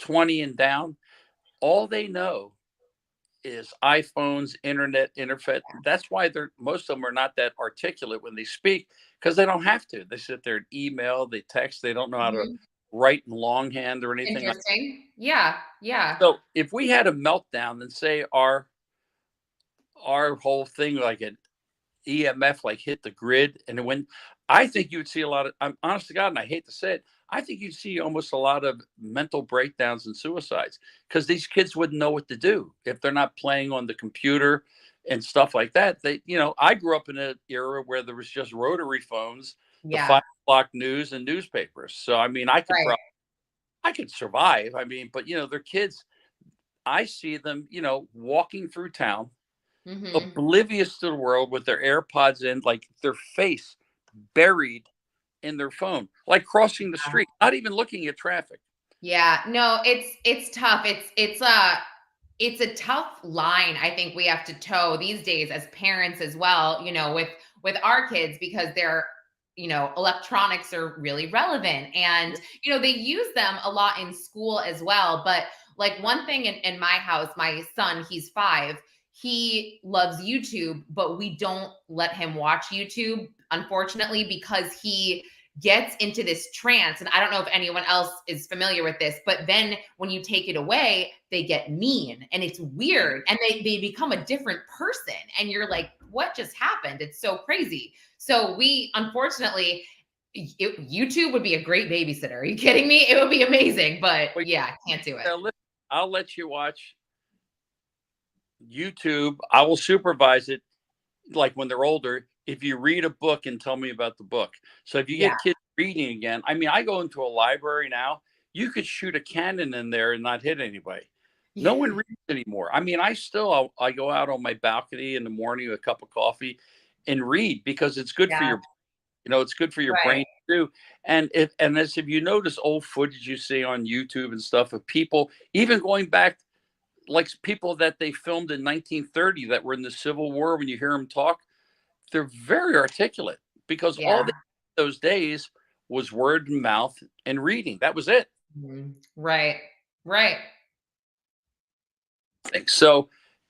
and down, all they know is iPhones, internet. That's why most of them are not that articulate when they speak, because they don't have to. They sit there and email, they text, they don't know how to Mhm. write in longhand or anything. Interesting. Yeah. Yeah. So if we had a meltdown and say our whole thing like an EMF like hit the grid, and when I think you would see a lot of, I'm honest to God, and I hate to say it, I think you'd see almost a lot of mental breakdowns and suicides because these kids wouldn't know what to do if they're not playing on the computer and stuff like that. I grew up in an era where there was just rotary phones, the Yeah. 5 o'clock news, and newspapers. So I mean, Right. I could survive. I mean, but they're kids. I see them, walking through town, Hmm. oblivious to the world with their AirPods in, like their face buried in their phone, like crossing the street, not even looking at traffic. Yeah. No, it's tough. It's a tough line I think we have to toe these days as parents as well, with our kids, because they're, electronics are really relevant, and they use them a lot in school as well. But like, one thing in my house, my son, he's 5, he loves YouTube, but we don't let him watch YouTube, unfortunately, because he gets into this trance. And I don't know if anyone else is familiar with this, but then when you take it away, they get mean and it's weird, and they become a different person. And you're like, what just happened? It's so crazy. So we, unfortunately, YouTube would be a great babysitter. Are you kidding me? It would be amazing. But Well, yeah, I can't do it. listen, I'll let you watch YouTube. I will supervise it, like when they're older, if you read a book and tell me about the book. So if you Yeah. get kids reading again, I mean, I go into a library now, you could shoot a cannon in there and not hit anybody. No one reads anymore. I mean, I go out on my balcony in the morning with a cup of coffee and read because it's good for Yeah. it's good for your Right. brain too. If you notice old footage you see on YouTube and stuff of people, even going back, like people that they filmed in 1930 that were in the Civil War, when you hear them talk, they're very articulate because Yeah. those days was word and mouth and reading. That was it. Mhm. Right. Right. So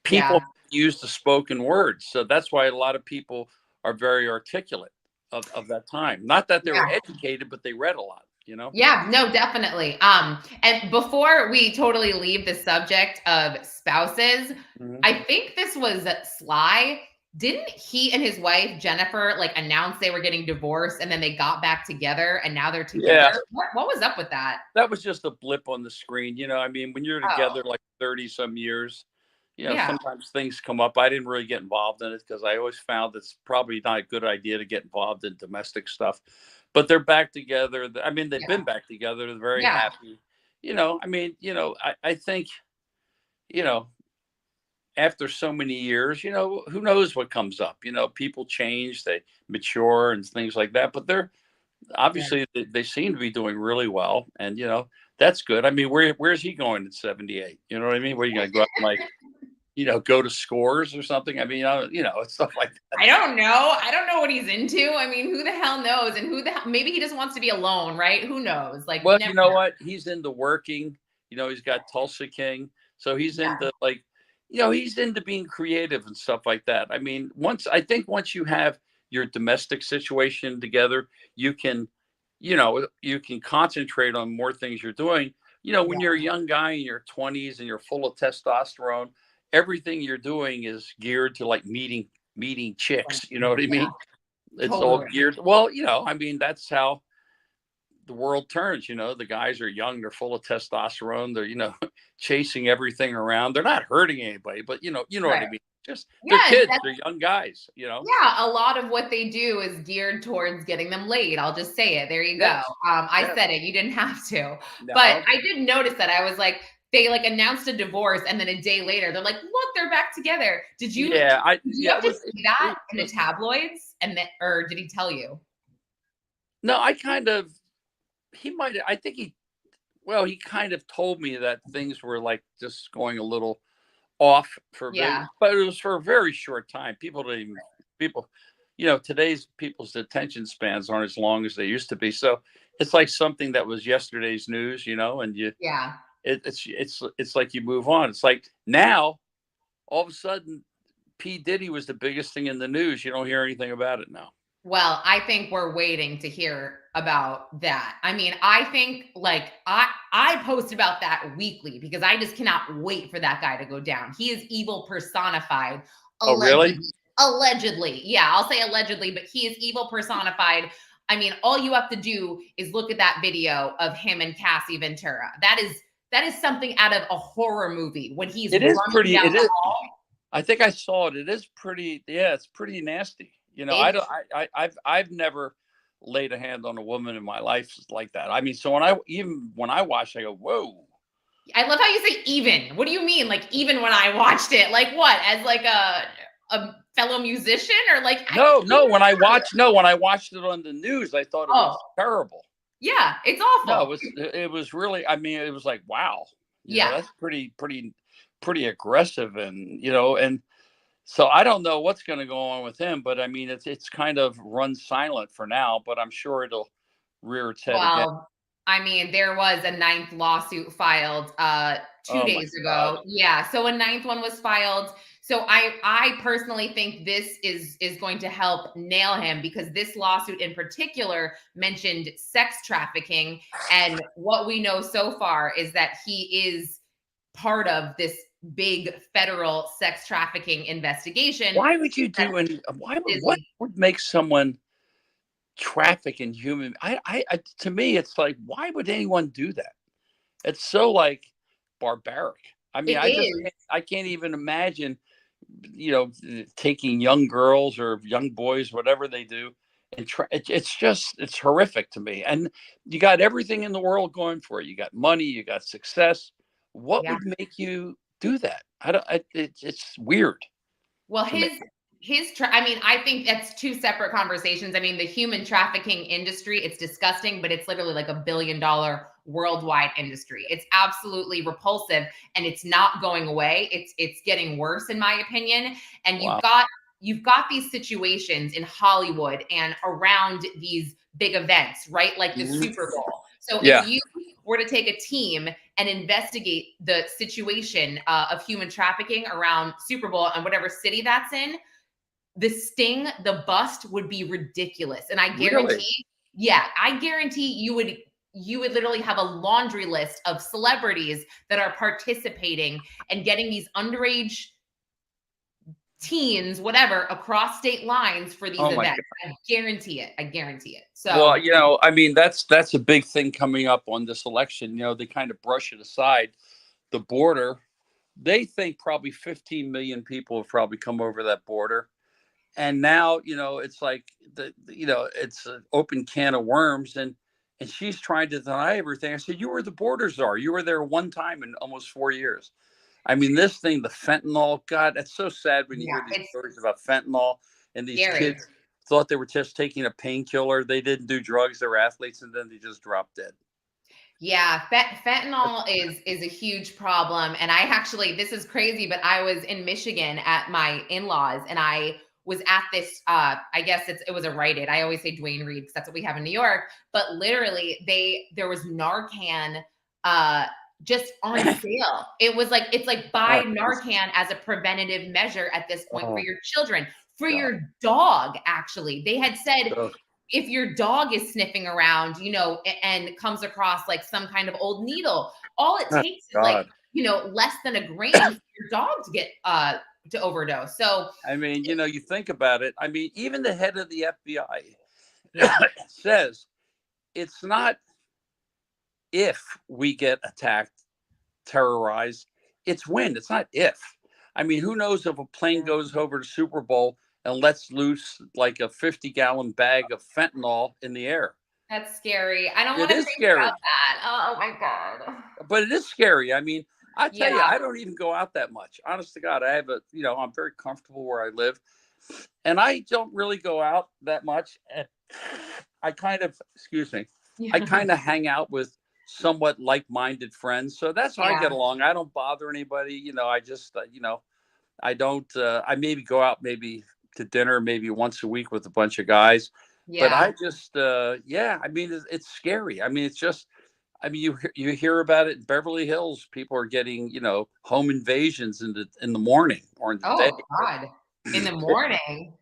Yeah. people use the spoken word. So that's why a lot of people are very articulate of that time. Not that they were Yeah. educated, but they read a lot. Yeah, no, definitely. And before we totally leave the subject of spouses, Mhm. I think this was Sly. Didn't he and his wife Jennifer like announce they were getting divorced, and then they got back together and now they're Yeah, together? What was up with that? that was just a blip on the screen. I mean, when you're Oh, together like 30 some years, yeah. sometimes things come up. I didn't really get involved in it because I always found it's probably not a good idea to get involved in domestic stuff. But they're back together. I mean, they've Yeah. been back together. They're very Yeah. happy. I mean, I think, you know, after so many years, who knows what comes up? People change, they mature and things like that. But they're Yeah. obviously they seem to be doing really well, and that's good. I mean, where's he going at 78? You know what I mean? Where are you going to go out and, like, go to Scores or something? I mean, it's stuff like that. I don't know. I don't know what he's into. I mean, who the hell knows? And who the hell, maybe he just wants to be alone, right? Who knows? Like, you Well, never you know know. what? He's into working. He's got Tulsa King, so he's Yeah. into, like, he's into being creative and stuff like that. I mean, once you have your domestic situation together, you can, you can concentrate on more things you're doing. Yeah. When you're a young guy in your 20s and you're full of testosterone, everything you're doing is geared to like meeting chicks. You know what I Yeah, mean? It's all totally. geared. Well, I mean, that's how the world turns. The guys are young, they're full of testosterone, they're chasing everything around. They're not hurting anybody, but you know what Right. I mean. Just they're Yes, kids, they're young guys. yeah, a lot of what they do is geared towards getting them laid. I'll just say it. There you go. Yes, I yes. said it. You didn't have to. But No, I did notice that. I was like, they like announced a divorce, and then a day later, they're like, look, they're back together. Did you yeah, have it to was. see It that in the was tabloids? And then, or did he tell you? no, I kind of. He might. I think he. Well, he kind of told me that things were like just going a little off for a bit, Yeah. but it was for a very short time. People, today's people's attention spans aren't as long as they used to be. So it's like something that was yesterday's news, and Yeah. it's like you move on. It's like now all of a sudden P. Diddy was the biggest thing in the news. You don't hear anything about it now. Well, I think we're waiting to hear about that. I mean, I think like I post about that weekly because I just cannot wait for that guy to go down. He is evil personified, Oh, really? allegedly. Allegedly. Yeah, I'll say allegedly, but he is evil personified. I mean, all you have to do is look at that video of him and Cassie Ventura. That is something out of a horror movie when he's It is running pretty. down It the is. hall. I think I saw it. It is pretty. Yeah, it's pretty nasty. I It's don't. I've never laid a hand on a woman in my life like that. I mean, so when I watch, I go, whoa. I love how you say even. What do you mean? Like even when I watched it, like what? As like a fellow musician or like No. When I watched it on the news, I thought it oh was terrible. yeah, it's No, awful. it was really. I mean, it was like, wow. Yeah. That's pretty aggressive, and so I don't know what's going to go on with him, but I mean, it's kind of run silent for now, but I'm sure it'll rear its head again. Well, I mean, there was a ninth lawsuit filed 2 Oh my days God. ago. Yeah, so a ninth one was filed. So I personally think this is going to help nail him because this lawsuit in particular mentioned sex trafficking, and what we know so far is that he is part of this big federal sex trafficking investigation. Why would you do any? What would make someone traffic in human? To me, it's like, why would anyone do that? It's so like barbaric. I mean, It is. I can't even imagine, taking young girls or young boys, whatever they do, and it's horrific to me. And you got everything in the world going for you. You got money, you got success. What Yeah. would make you do that? I don't. It's weird Well, to me. I mean, I think that's two separate conversations. I mean, the human trafficking industry, it's disgusting, but it's literally like $1 billion worldwide industry. It's absolutely repulsive and it's not going away. It's getting worse in my opinion. And Wow. you've got these situations in Hollywood and around these big events, right? Like the Super Bowl. So Yeah. if you were to take a team and investigate the situation of human trafficking around Super Bowl and whatever city that's in, the sting, the bust would be ridiculous. And I guarantee, I guarantee you would literally have a laundry list of celebrities that are participating and getting these underage teens, whatever, across state lines for these Oh my events. God. I guarantee it. I guarantee it. So Well, I mean, that's a big thing coming up on this election. They kind of brush it aside. The border, they think probably 15 million people have probably come over that border. And now, it's like it's an open can of worms, and she's trying to deny everything. I said, you were the border czar. You were there one time in almost 4 years. I mean, this thing, the fentanyl, God, that's so sad when you hear these stories about fentanyl and these scary. kids thought they were just taking a painkiller. They didn't do drugs. They were athletes, and then they just dropped dead. Yeah, fentanyl is a huge problem. And this is crazy, but I was in Michigan at my in-laws and I was at this, I guess it was a Rite Aid. I always say Dwayne Reed because that's what we have in New York. But literally there was Narcan just on sale. It's like buy Narcan as a preventative measure at this point for your children, for your dog, actually. They had said, if your dog is sniffing around, and comes across like some kind of old needle, all it takes is like less than a grain for your dog to get to overdose. So I mean, you think about it. I mean, even the head of the FBI yeah. says it's not if we get attacked, terrorized, it's when, it's not if. I mean, who knows if a plane goes over the Super Bowl and lets loose like a 50-gallon bag of fentanyl in the air. That's scary. I don't It want to is think about scary, that. Oh my God. but it is scary. I mean, I tell you, Yeah. I don't even go out that much. Honest to God, I have I'm very comfortable where I live, and I don't really go out that much. And I kind of, excuse me, I Yeah. kind of hang out with somewhat like-minded friends, so that's how I get Yeah. along. I don't bother anybody. I just, I don't. I maybe go out maybe to dinner maybe once a week with a bunch of guys, but Yeah. I just, yeah. I mean, it's scary. I mean, it's just. I mean, you hear about it in Beverly Hills. People are getting, home invasions in the morning or in the day. Oh God. In the morning.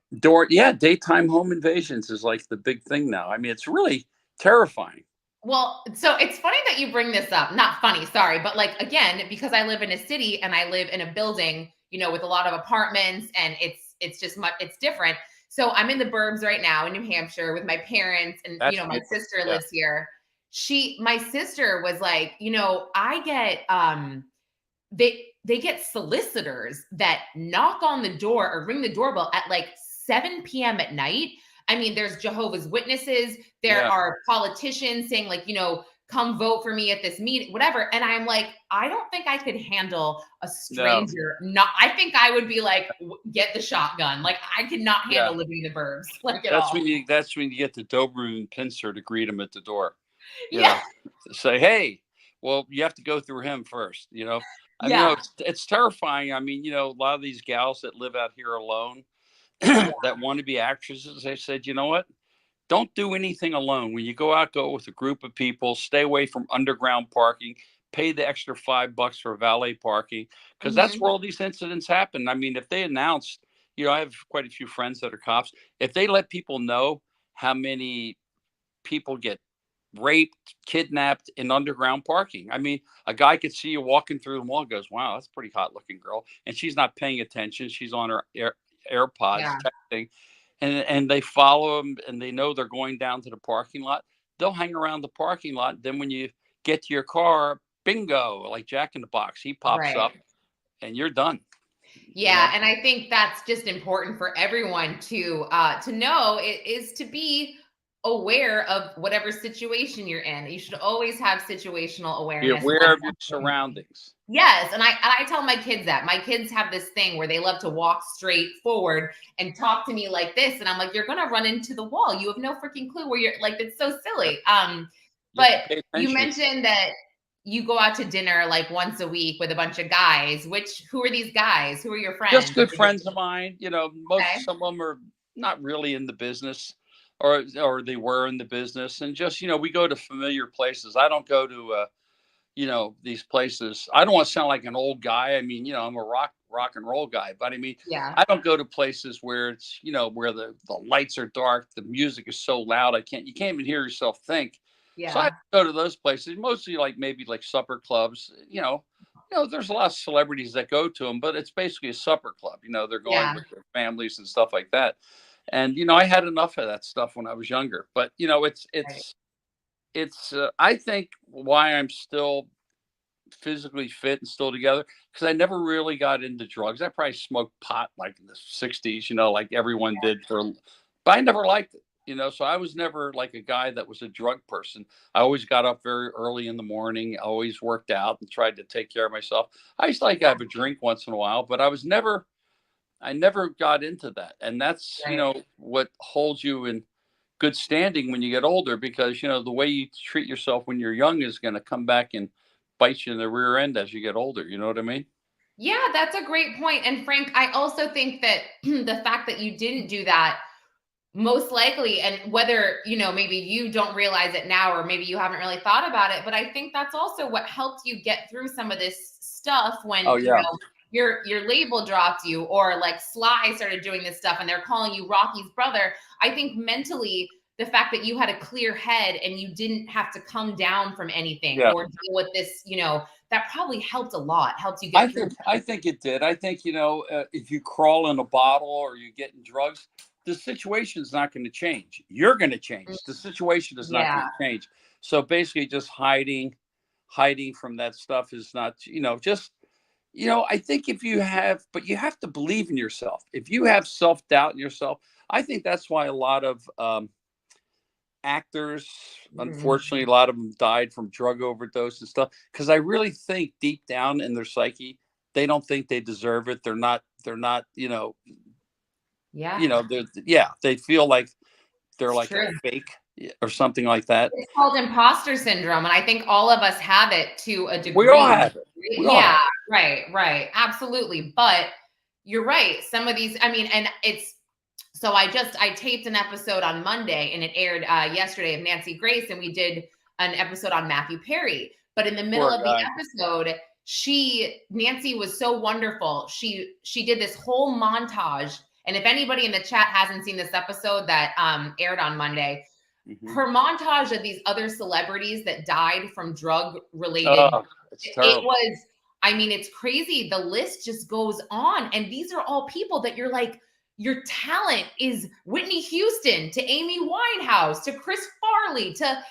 Yeah, daytime home invasions is like the big thing now. I mean, it's really terrifying. Well, so it's funny that you bring this up. Not funny, sorry, but like again, because I live in a city and I live in a building, with a lot of apartments, and it's just much it's different. So I'm in the burbs right now in New Hampshire with my parents, and That's my beautiful. sister Yeah, lives here. My sister was like, I get they get solicitors that knock on the door or ring the doorbell at like 7 p.m. at night. I mean, there's Jehovah's Witnesses, there yeah, are politicians saying, like, come vote for me at this meeting, whatever. And I'm like, I don't think I could handle a no, stranger. Not, I think I would be like, get the shotgun. Like, I could not yeah. handle living in the burbs, like at all. That's when you get the Doberman pincer to greet him at the door. You Yeah. know, say, hey, well, you have to go through him first. I mean, Yeah. it's terrifying. I mean, a lot of these gals that live out here alone Yeah. that want to be actresses, they said, you know what? Don't do anything alone. When you go out, go with a group of people. Stay away from underground parking. Pay the extra $5 for valet parking, because that's Hmm. where all these incidents happen. I mean, if they announced, I have quite a few friends that are cops. If they let people know how many people get raped, kidnapped in underground parking. I mean, a guy could see you walking through the mall and goes, wow, that's a pretty hot looking girl. And she's not paying attention. She's on her AirPods Yeah. texting. And they follow them and they know they're going down to the parking lot. They'll hang around the parking lot. Then when you get to your car, bingo, like Jack in the Box, he pops Right. up and you're done. Yeah, and I think that's just important for everyone to know, it is to be aware of whatever situation you're in. You should always have situational Be awareness. And aware that's of your surroundings. yes, and I tell my kids that. My kids have this thing where they love to walk straight forward and talk to me like this, and I'm like, you're gonna run into the wall. You have no freaking clue where you're, like, it's so silly. You have to But pay you attention. mentioned that you go out to dinner like once a week with a bunch of guys. Who are these guys? Who are your Just friends? good friends of mine. Okay. Some of them are not really in the business, or they were in the business, and just we go to familiar places. I don't go to these places. I don't want to sound like an old guy. I mean, I'm a rock and roll guy, but I mean, Yeah. I don't go to places where it's where the lights are dark, the music is so loud you can't even hear yourself think. So I Yeah. go to those places, mostly like maybe like supper clubs. There's a lot of celebrities that go to them, but it's basically a supper club. They're going Yeah. with their families and stuff like that. And I had enough of that stuff when I was younger. But Right. it's I think why I'm still physically fit and still together, because I never really got into drugs. I probably smoked pot like in the 60s, like everyone did but I never liked it. So I was never like a guy that was a drug person. I always got up very early in the morning, always worked out and tried to take care of myself. I used to like have a drink once in a while, but I never got into that. And that's, Right. what holds you in good standing when you get older, because, the way you treat yourself when you're young is going to come back and bite you in the rear end as you get older. You know what I mean? Yeah, that's a great point. And Frank, I also think that the fact that you didn't do that, most likely, and whether, maybe you don't realize it now, or maybe you haven't really thought about it, but I think that's also what helped you get through some of this stuff when, Oh, yeah. your label dropped you, or like Sly started doing this stuff and they're calling you Rocky's brother. I think mentally the fact that you had a clear head and you didn't have to come down from anything Yeah. or deal with this, that probably helped a lot, helped you get through. I think it did. I think, if you crawl in a bottle or you get in drugs, the situation is not going to change. You're going to change. The situation is not going Yeah. to change. So basically just hiding from that stuff is not, I think if you have, but you have to believe in yourself. If you have self-doubt in yourself, I think that's why a lot of actors, unfortunately, a lot of them died from drug overdose and stuff. Because I really think deep down in their psyche, they don't think they deserve it. They're not, Yeah. They feel like they're It's like true. a fake or something like that. It's called imposter syndrome. And I think all of us have it to a degree. We all have it. Yeah, right. Absolutely. But you're right. Some of these, and so I taped an episode on Monday and it aired yesterday of Nancy Grace, and we did an episode on Matthew Perry. But in the middle of the episode, Nancy was so wonderful. She did this whole montage. And if anybody in the chat hasn't seen this episode that aired on Monday, her montage of these other celebrities that died from drug related, it was, it's crazy. The list just goes on. And these are all people that you're like, your talent is Whitney Houston to Amy Winehouse to Chris Farley to,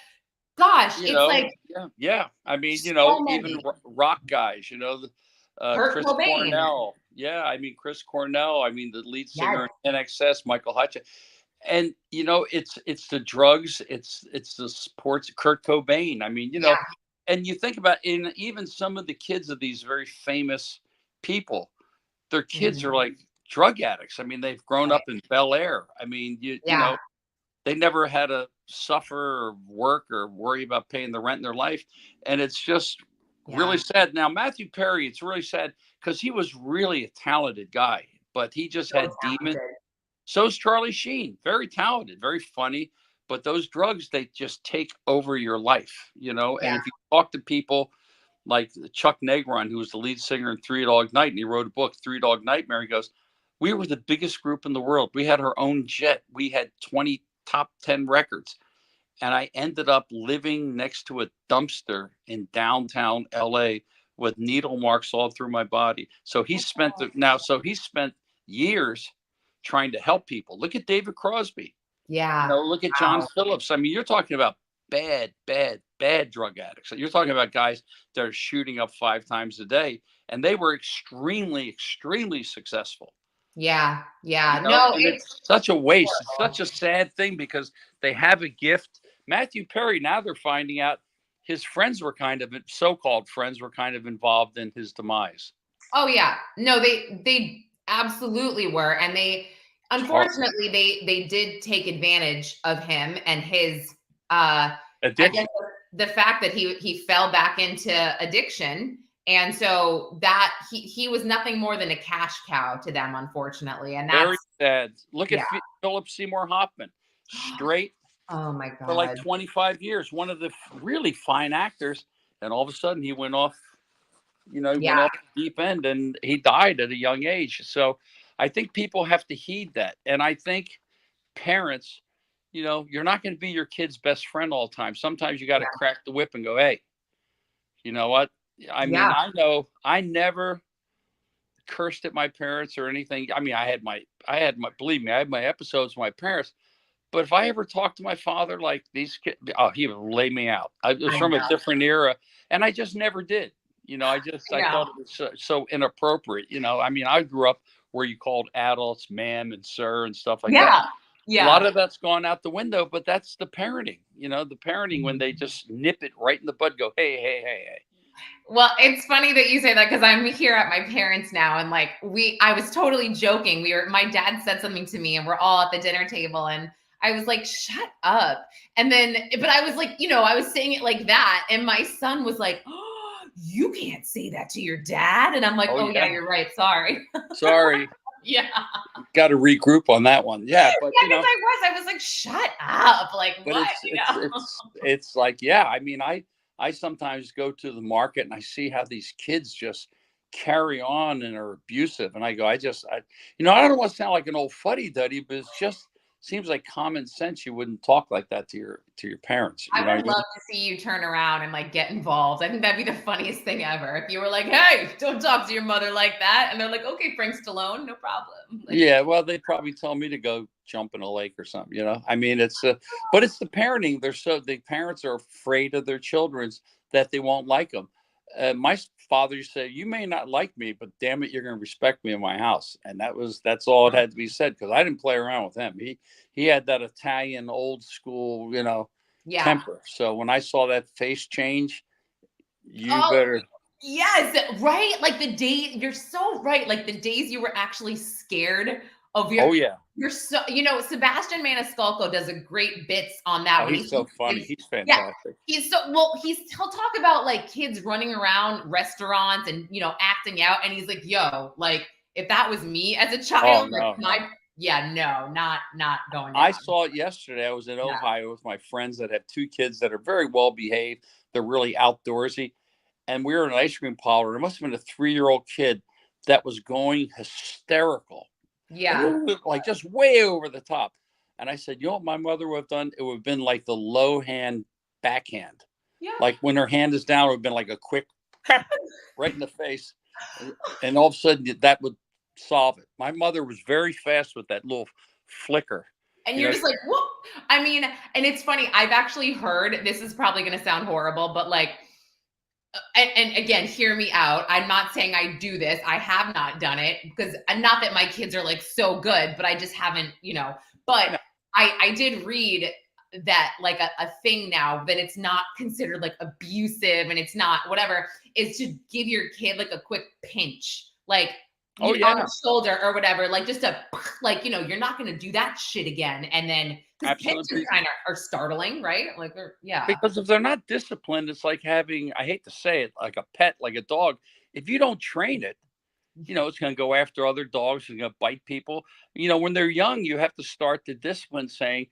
gosh, Yeah. Even rock guys, Chris Cobain. Cornell. Yeah, Chris Cornell. The lead singer in NXS, Michael Hutchins. And it's the drugs, it's the sports, Kurt Cobain. And you think about even some of the kids of these very famous people, their kids are like drug addicts. They've grown up in Bel Air. They never had to suffer or work or worry about paying the rent in their life. And it's just really sad. Now, Matthew Perry, it's really sad because he was really a talented guy, but he just had demons. So is Charlie Sheen, very talented, very funny, but those drugs, they just take over your life, And if you talk to people like Chuck Negron, who was the lead singer in Three Dog Night, and he wrote a book, Three Dog Nightmare, he goes, we were the biggest group in the world. We had our own jet. We had 20 top 10 records. And I ended up living next to a dumpster in downtown LA with needle marks all through my body. So he spent years trying to help people. Look at David Crosby. Look at John Phillips. You're talking about bad drug addicts. You're talking about guys that are shooting up 5 times a day, and they were extremely, extremely successful. Yeah. No, it's such a waste. It's such a sad thing because they have a gift. Matthew Perry, now they're finding out his friends were so-called friends were kind of involved in his demise. Oh yeah. No, they absolutely were. And they, unfortunately, they did take advantage of him and his, addiction. The fact that he fell back into addiction. And so that he was nothing more than a cash cow to them, unfortunately. And that's very sad. Look at Philip Seymour Hoffman, straight. Oh my God. For like 25 years, one of the really fine actors. And all of a sudden he went off, went off the deep end and he died at a young age. So I think people have to heed that. And I think parents, you're not going to be your kid's best friend all the time. Sometimes you got to crack the whip and go, hey, you know what? I know I never cursed at my parents or anything. Believe me, I had my episodes with my parents. But if I ever talked to my father like these kids, he would lay me out. I was from a different era, and I just never did. I thought it was so inappropriate. I grew up where you called adults ma'am and sir and stuff like that. Yeah. A lot of that's gone out the window, but that's the parenting. The parenting when they just nip it right in the bud, go, hey. Well, it's funny that you say that because I'm here at my parents now, and I was totally joking. My dad said something to me, and we're all at the dinner table, and I was like, shut up. And then, but I was like, I was saying it like that. And my son was like, oh, you can't say that to your dad. And I'm like, oh yeah, you're right. Sorry. Yeah. Got to regroup on that one. Yeah. But I was like, shut up. Like, but what? It's like, I sometimes go to the market and I see how these kids just carry on and are abusive. And I go, I don't want to sound like an old fuddy-duddy, but it's just seems like common sense. You wouldn't talk like that to your parents. You know I what would I mean? love to see you turn around and like get involved. I think that'd be the funniest thing ever. If you were like, "Hey, don't talk to your mother like that," and they're like, "Okay, Frank Stallone, no problem." Like, Yeah, well, they'd probably tell me to go jump in a lake or something, you know. I mean, but it's the parenting. The parents are afraid of their children's that they won't like them. My father used to say, "You may not like me, but damn it, you're going to respect me in my house," and that's all it had to be said because I didn't play around with him. He had that Italian old school, you know, yeah. temper. So when I saw that face change, you Oh, better. yes, right? Like the day you're so right. Like the days you were actually scared of Oh yeah. you're so Sebastian Maniscalco does a great bits on that Oh, when he's so funny. kids, He's yeah, fantastic. he'll talk about like kids running around restaurants and acting out, and he's like, yo, like if that was me as a Oh child, like no, no. yeah, no, not going I down. saw it yesterday. I was in Yeah. Ohio with my friends that have two kids that are very well behaved. They're really outdoorsy. And we were in an ice cream parlor. There must have been a 3-year-old kid that was going hysterical. Yeah. Like just way over the top. And I said, you know what my mother would have done? It would have been like the low hand backhand. Yeah. Like when her hand is down, it would have been like a quick right in the face. And all of a sudden that would solve it. My mother was very fast with that little flicker. And You you're know, just like, whoop. I mean, and it's funny. I've actually heard, this is probably going to sound horrible, but like, and again, hear me out. I'm not saying I do this. I have not done it because not that my kids are like so good, but I just haven't, but no. I did read that like a thing now that it's not considered like abusive and it's not whatever, is to give your kid like a quick pinch, like Oh on yeah, the shoulder or whatever, like just a like, you're not going to do that shit again. And then because pinches absolutely. kind of are startling, right? Like yeah. Because if they're not disciplined, it's like having, I hate to say it, like a pet, like a dog. If you don't train it, it's going to go after other dogs. It's going to bite people. When they're young, you have to start the discipline saying,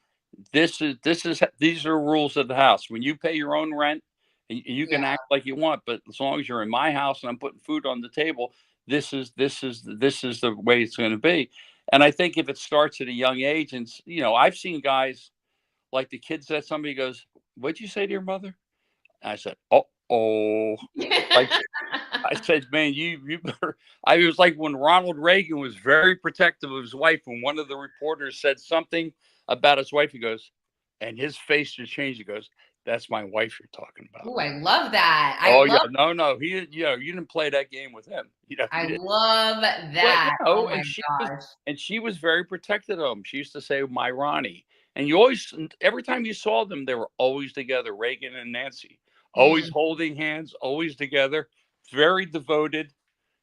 these are rules of the house. When you pay your own rent, and you can Yeah. act like you want, but as long as you're in my house and I'm putting food on the table, this is the way it's going to be. And I think if it starts at a young age, and I've seen guys like the kid said, somebody goes, "What'd you say to your mother?" And I said, "Oh." Like I said, man, you better. I was like when Ronald Reagan was very protective of his wife. When one of the reporters said something about his wife, he goes, and his face just changed. He goes, "That's my wife you're talking about." Ooh, I love that. Oh yeah, no, he, you didn't play that game with him. I You didn't. love Well, that. Oh my gosh. and she was very protective of him. She used to say, "My Ronnie," and you always, every time you saw them, they were always together. Reagan and Nancy, always Mm, holding hands, always together, very devoted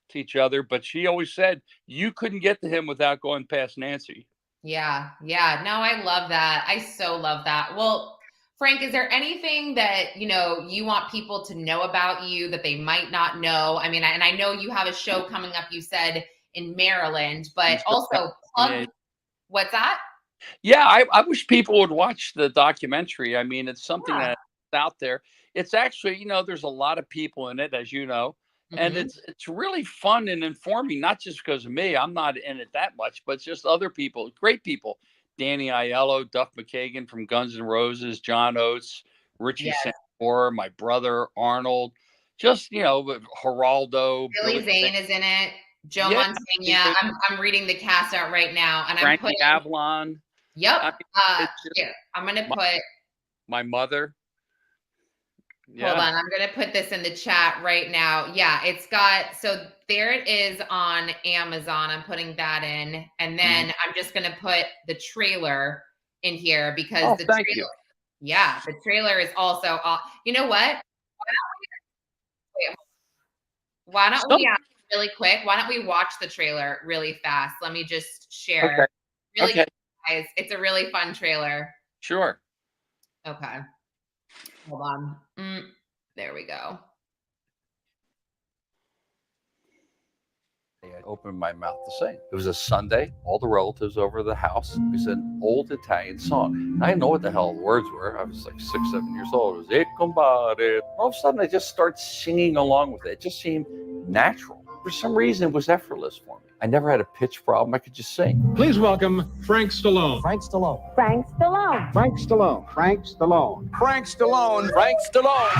to each other. But she always said you couldn't get to him without going past Nancy. yeah. Yeah. No, I love that. I so love that. Well, Frank, is there anything that, you want people to know about you that they might not know? I mean, and I know you have a show coming up, you said in Maryland, but And so, also yeah, plug, what's that? yeah, I wish people would watch the documentary. I mean, it's something Yeah. that's out there. It's actually, there's a lot of people in it, as you know, and Hmm. it's really fun and informing. Not just because of me, I'm not in it that much, but just other people, great people. Danny Aiello, Duff McKagan from Guns N' Roses, John Oates, Richie Yes. Sambora, my brother Arnold, just Geraldo, Billy Billy, Zane is in it. Joe yeah, Mantegna. I'm reading the cast out right now, and I'm Frankie putting. Avalon. Yep. I mean, it's just Here, I'm gonna my, put. my mother. Hold Yeah. on, I'm gonna put this in the chat right now. Yeah, it's got, so there it is on Amazon. I'm putting that in, and Mhm. then I'm just gonna put the trailer in here because Oh, the thank you. trailer, yeah, the trailer is also. You know what? Why don't we Some really quick? Why don't we watch the trailer really fast? Let me just okay. share really Okay. quick, guys. It's a really fun trailer. Sure. Okay, hold on. There we go. I opened my mouth to sing. It was a Sunday, all the relatives over the house. It was an old Italian song. And I didn't know what the hell the words were. I was like 6, 7 years old. It was "E compare." All of a sudden, I just start singing along with it. It just seemed natural. For some reason, it was effortless for me. I never had a pitch problem. I could just sing. Please welcome Frank Stallone. Frank Stallone. Frank Stallone. Frank Stallone. Frank Stallone. Frank Stallone. Frank Stallone.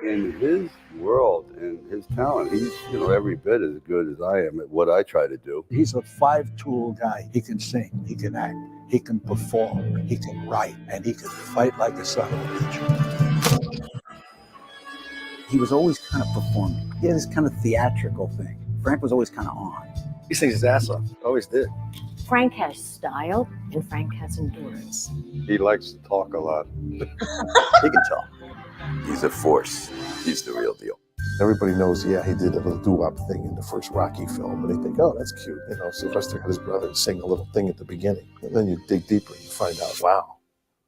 In his world and his talent, he's every bit as good as I am at what I try to do. He's a five-tool guy. He can sing, he can act, he can perform, he can write, and he can fight like a son of a bitch. He was always kind of performing. He had this kind of theatrical thing. Frank was always kind of on. He sings his ass off. Always did. Frank has style and Frank has endurance. He likes to talk a lot. He can tell. He's a force. He's the real deal. Everybody knows, yeah, he did a little doo-wop thing in the first Rocky film, and they think, oh, that's cute. Sylvester had his brother sing a little thing at the beginning. And then you dig deeper and you find out, wow,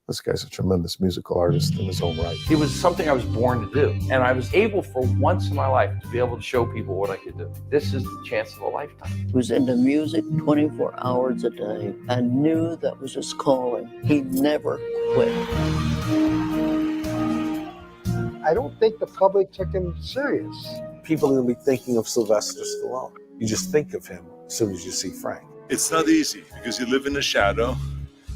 this guy's a tremendous musical artist in his own right. It was something I was born to do. And I was able for once in my life to be able to show people what I could do. This is the chance of a lifetime. He was into music 24 hours a day and knew that was his calling. He never quit. I don't think the public took him serious. People are going to be thinking of Sylvester Stallone. You just think of him as soon as you see Frank. It's not easy because you live in the shadow.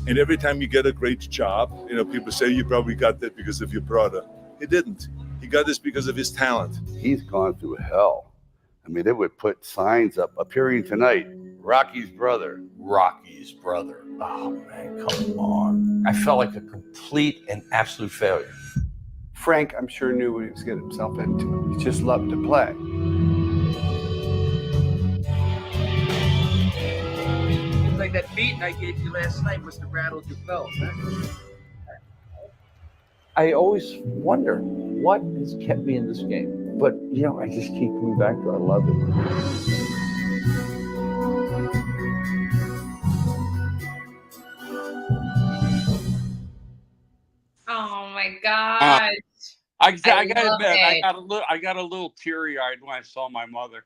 And every time you get a great job, people say you probably got that because of your brother. He didn't. He got this because of his talent. He's gone through hell. I mean, they would put signs up, appearing tonight, Rocky's brother. Rocky's brother. Oh, man, come on. I felt like a complete and absolute failure. Frank, I'm sure, knew what he was getting himself into. He just loved to play. Seems like that meeting I gave you last night must have rattled your bells, huh? I always wonder what has kept me in this game. But, I just keep coming back to it. I love it. Oh my gosh. I gotta love admit, it. I got a little teary-eyed when I saw my mother.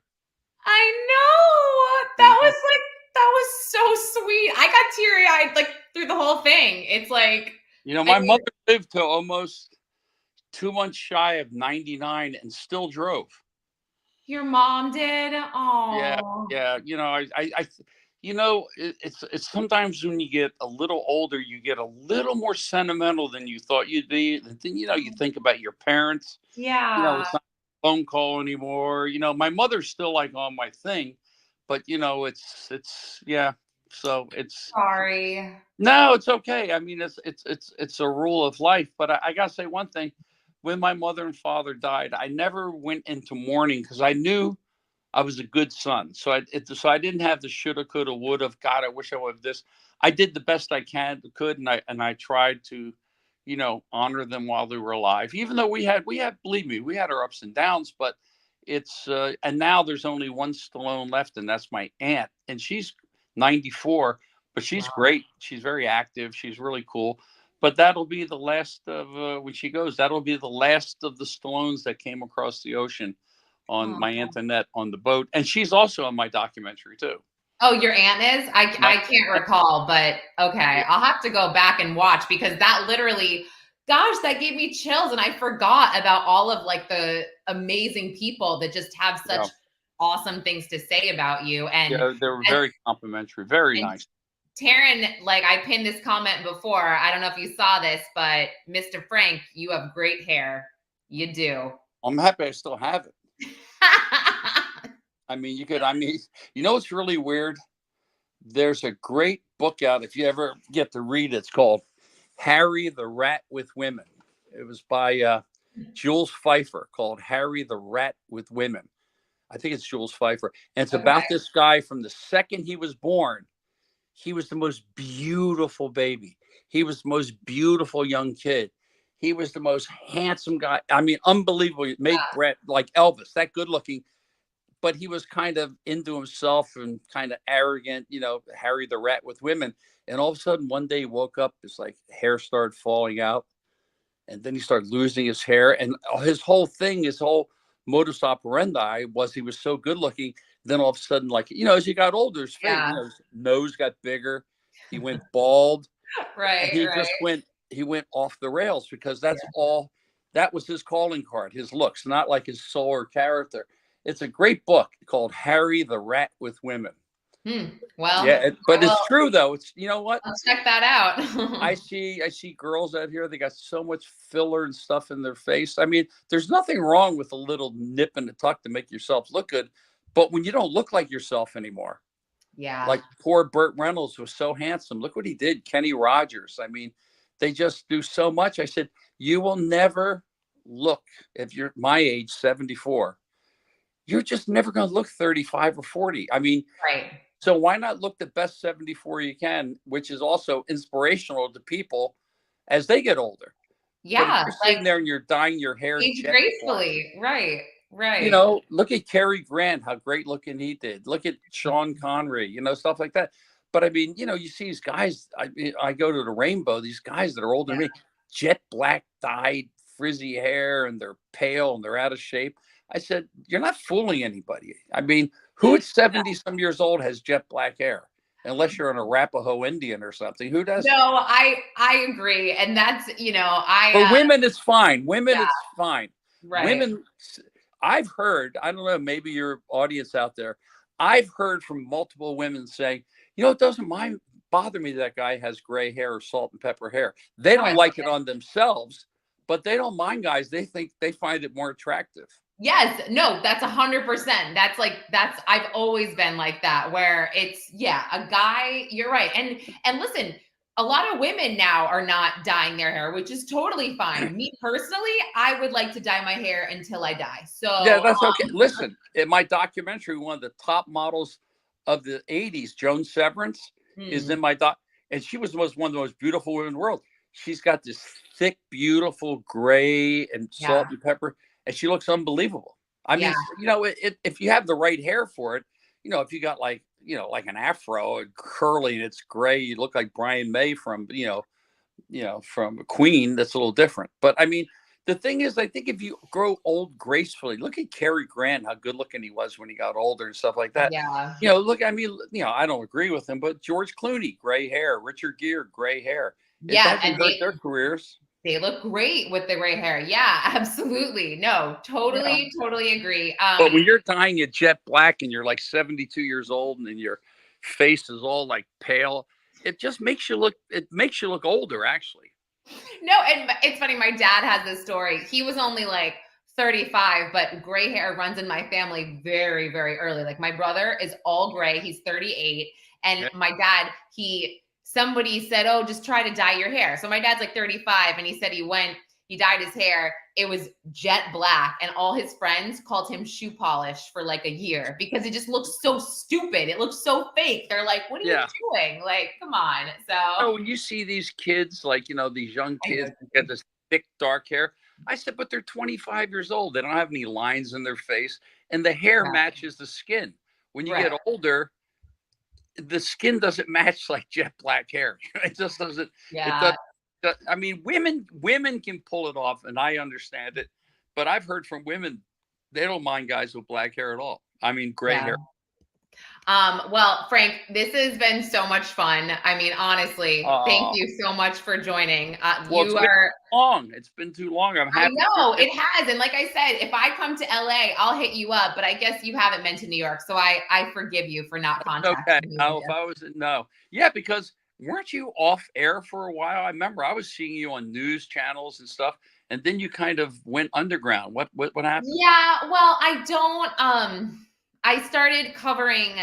I know. That was so sweet. I got teary-eyed like through the whole thing. It's like My mother lived to almost 2 months shy of 99 and still drove. your mom did. Oh. Yeah. It's sometimes when you get a little older, you get a little more sentimental than you thought you'd be. Then you think about your parents. Yeah. It's not a phone call anymore. My mother's still like on my thing, but it's yeah. So it's Sorry. no, it's okay. I mean, it's a rule of life. But I gotta say one thing: when my mother and father died, I never went into mourning because I knew I was a good son. So I didn't have the shoulda, coulda, woulda. God, I wish I would have this. I did the best I could, and I tried to, honor them while they were alive. Even though we had, believe me, we had our ups and downs. But it's and now there's only one Stallone left, and that's my aunt, and she's 94, but she's great. She's very active. She's really cool. But that'll be the last of when she goes. That'll be the last of the Stallones that came across the ocean on my Aunt Annette on the boat, and she's also on my documentary too. Oh, your aunt is? I can't recall, but okay, I'll have to go back and watch because that literally, gosh, that gave me chills, and I forgot about all of like the amazing people that just have such awesome things to say about you. And they were very complimentary, very nice. Taryn, like I pinned this comment before. I don't know if you saw this, but Mr. Frank, you have great hair. You do. I'm happy I still have it. I mean, what's really weird? There's a great book out if you ever get to read it. It's called Harry the Rat with Women. It was by Jules Pfeiffer, called Harry the Rat with Women. I think it's Jules Pfeiffer. And it's about this guy from the second he was born. He was the most beautiful baby. He was the most beautiful young kid. He was the most handsome guy. I mean, unbelievable. He made Brett like Elvis, that good looking. But he was kind of into himself and kind of arrogant, Harry the Rat with Women. And all of a sudden, one day he woke up, his hair started falling out. And then he started losing his hair. And his whole modus operandi was he was so good looking. Then all of a sudden, as he got older, his face, his nose got bigger. He went bald. Right. And he went off the rails because that's all that was his calling card, his looks, not like his soul or character. It's a great book called Harry the Rat with Women. Well, yeah, but it's true though. It's, you know what? I'll check that out. I see girls out here, they got so much filler and stuff in their face. I mean, there's nothing wrong with a little nip and a tuck to make yourself look good, but when you don't look like yourself anymore. Yeah. Like poor Burt Reynolds was so handsome. Look what he did. Kenny Rogers. I mean, they just do so much. I said, you will never look, if you're my age, 74, you're just never going to look 35 or 40. I mean, right. So why not look the best 74 you can, which is also inspirational to people as they get older. Yeah. But if you're sitting there and you're dyeing your hair age gracefully. Right. Right. You know, look at Cary Grant, how great looking he did. Look at Sean Connery, you know, stuff like that. But I mean, you know, you see these guys, I go to the Rainbow, these guys that are older than me, jet black dyed frizzy hair, and they're pale and they're out of shape. I said, you're not fooling anybody. I mean, who at 70 some years old has jet black hair? Unless you're an Arapaho Indian or something. Who does? No, I agree. And that's, you know, For women, it's fine. Women, it's fine. Right. Women, I've heard, I don't know, maybe your audience out there, I've heard from multiple women saying, you know, it doesn't bother me that guy has gray hair or salt and pepper hair. They don't like it on themselves, but they don't mind guys. They think they find it more attractive. Yes, no, that's 100%. I've always been like that, where it's, a guy, you're right. And listen, a lot of women now are not dyeing their hair, which is totally fine. Me personally, I would like to dye my hair until I die. So yeah, that's okay. Listen, in my documentary, one of the top models of the 80s, Joan Severance, is in my and she was one of the most beautiful women in the world. She's got this thick, beautiful gray and salt and pepper, and she looks unbelievable. I mean, you know, if you have the right hair for it, you know, if you got like an afro and curly and it's gray, you look like Brian May from, from Queen. That's a little different. But I mean, the thing is, I think if you grow old gracefully, look at Cary Grant, how good looking he was when he got older and stuff like that. Yeah. You know, look, I mean, I don't agree with him, but George Clooney, gray hair, Richard Gere, gray hair. It doesn't hurt their careers. They look great with the gray hair. Yeah, absolutely. No, totally agree. But when you're dyeing it jet black and you're like 72 years old and then your face is all like pale, it just makes you look older, actually. No, and it's funny. My dad has this story. He was only like 35, but gray hair runs in my family very, very early. Like my brother is all gray. He's 38. And my dad, somebody said, oh, just try to dye your hair. So my dad's like 35, and he said he dyed his hair. It was jet black, and all his friends called him shoe polish for like a year because it just looks so stupid. It looks so fake. They're like, what are you doing? Like, come on. So when you see these kids, like, these young kids get this thick, dark hair, I said, but they're 25 years old. They don't have any lines in their face, and the hair matches the skin. When you get older, the skin doesn't match like jet black hair. It just doesn't. Yeah. I mean, women can pull it off, and I understand it. But I've heard from women, they don't mind guys with black hair at all. I mean, gray hair. Well, Frank, this has been so much fun. I mean, honestly, thank you so much for joining. It's been too long. I'm happy. I know it has. And like I said, if I come to LA, I'll hit you up, but I guess you haven't been to New York. So I forgive you for not contacting me. No, if I was, no. Yeah, because weren't you off air for a while? I remember I was seeing you on news channels and stuff. And then you kind of went underground. What happened? Yeah, well, I started covering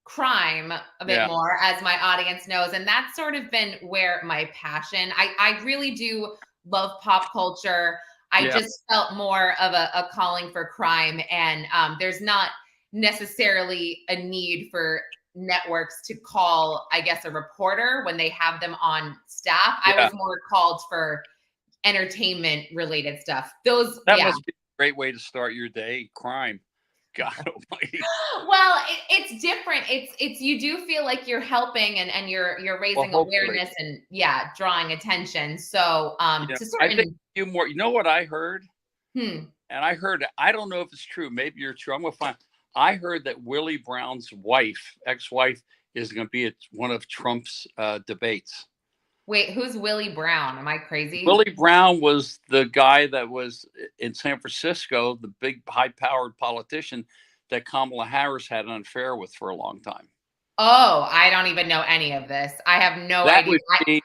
crime a bit more, as my audience knows. And that's sort of been where my passion, I really do love pop culture. I just felt more of a calling for crime. And there's not necessarily a need for networks to call, I guess, a reporter when they have them on staff. I was more called for entertainment related stuff. That must be a great way to start your day. Crime. God almighty. Well, it's different. It's you do feel like you're helping and you're raising awareness and drawing attention. So to certain, I think you more. You know what I heard? And I heard, I don't know if it's true. Maybe you're true. I'm gonna find. I heard that Willie Brown's ex-wife, is going to be at one of Trump's debates. Wait, who's Willie Brown? Am I crazy? Willie Brown was the guy that was in San Francisco, the big high-powered politician that Kamala Harris had an affair with for a long time. Oh, I don't even know any of this. I have no That idea. would be,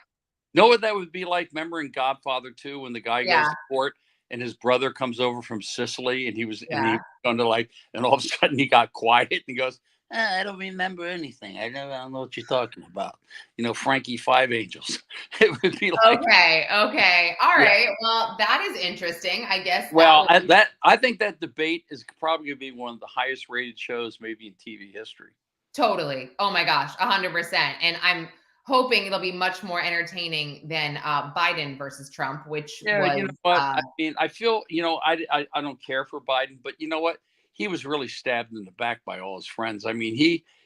know what that would be like? Remember in Godfather 2 when the guy Yeah. goes to court and his brother comes over from Sicily and he was going to like, and all of a sudden he got quiet and he goes, I don't remember anything. I don't know what you're talking about. You know, Frankie Five Angels. It would be like, Okay. All yeah. right. Well, that is interesting. I guess Well, I think that debate is probably going to be one of the highest rated shows maybe in TV history. Totally. Oh my gosh, 100%. And I'm hoping it'll be much more entertaining than Biden versus Trump, which was. You know what? I mean, I feel, you know, I don't care for Biden, but you know what? He was really stabbed in the back by all his friends. I mean,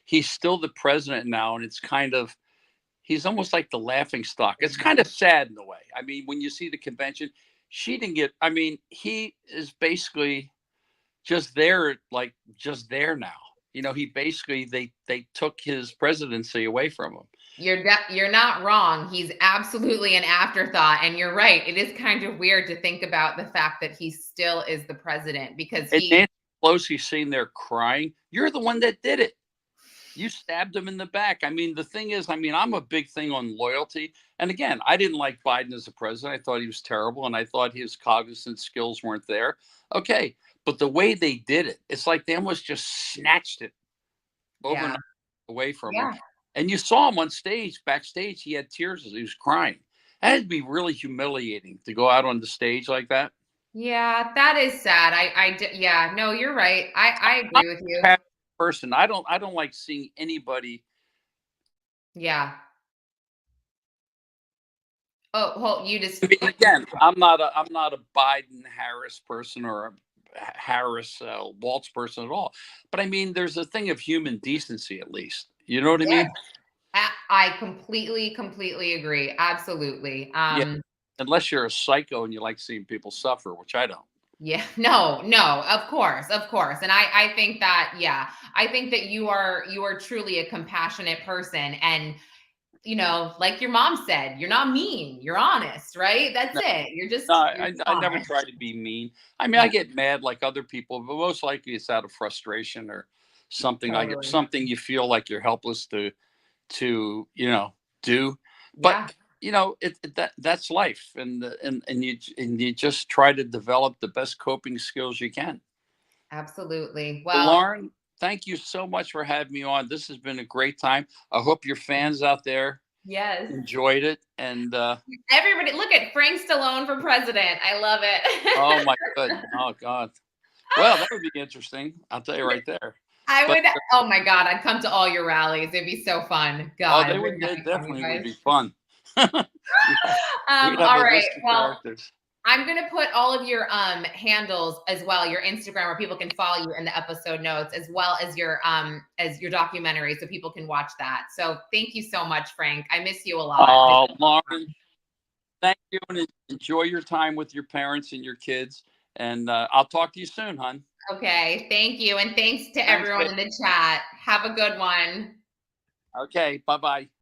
he's still the president now, and it's kind of, he's almost like the laughing stock. It's kind of sad in a way. I mean, when you see the convention, she didn't get, I mean, he is basically just there, like just there now. You know, he basically, they took his presidency away from him. You're not wrong. He's absolutely an afterthought, and you're right. It is kind of weird to think about the fact that he still is the president because And Nancy Pelosi's sitting there crying. You're the one that did it. You stabbed him in the back. I mean, the thing is, I mean, I'm a big thing on loyalty. And again, I didn't like Biden as a president. I thought he was terrible, and I thought his cognizant skills weren't there. Okay, but the way they did it, it's like they almost just snatched it overnight away from him. And you saw him on stage, backstage. He had tears as he was crying. That'd be really humiliating to go out on the stage like that. Yeah, that is sad. Yeah, no, you're right. I agree with you. Person, I don't like seeing anybody. Yeah. Oh, well, you just. I mean, again, I'm not a Biden Harris person or a Harris Waltz person at all. But I mean, there's a thing of human decency, at least. You know what I mean? I completely agree. Absolutely. Yeah. Unless you're a psycho and you like seeing people suffer, which I don't. Yeah, no, of course. And I think that, I think that you are truly a compassionate person. And, you know, like your mom said, you're not mean, you're honest, right? That's it. You're just, I never try to be mean. I mean, I get mad like other people, but most likely it's out of frustration or something. Totally. Like something you feel like you're helpless to, you know, do. But you know, that's life, and you just try to develop the best coping skills you can. Absolutely. Well, Lauren, thank you so much for having me on. This has been a great time. I hope your fans out there enjoyed it. And everybody, look at Frank Stallone for president. I love it. Oh my goodness. Oh God. Well, that would be interesting. I'll tell you right there. Oh my God, I'd come to all your rallies. It'd be so fun. God, they definitely would be fun. All right. Well, I'm going to put all of your handles as well, your Instagram, where people can follow you in the episode notes, as well as your documentary, so people can watch that. So thank you so much, Frank. I miss you a lot. Oh, Lauren, thank you, and enjoy your time with your parents and your kids. And I'll talk to you soon, hon. Okay, thank you. And thanks to everyone in the chat. Have a good one. Okay, bye-bye.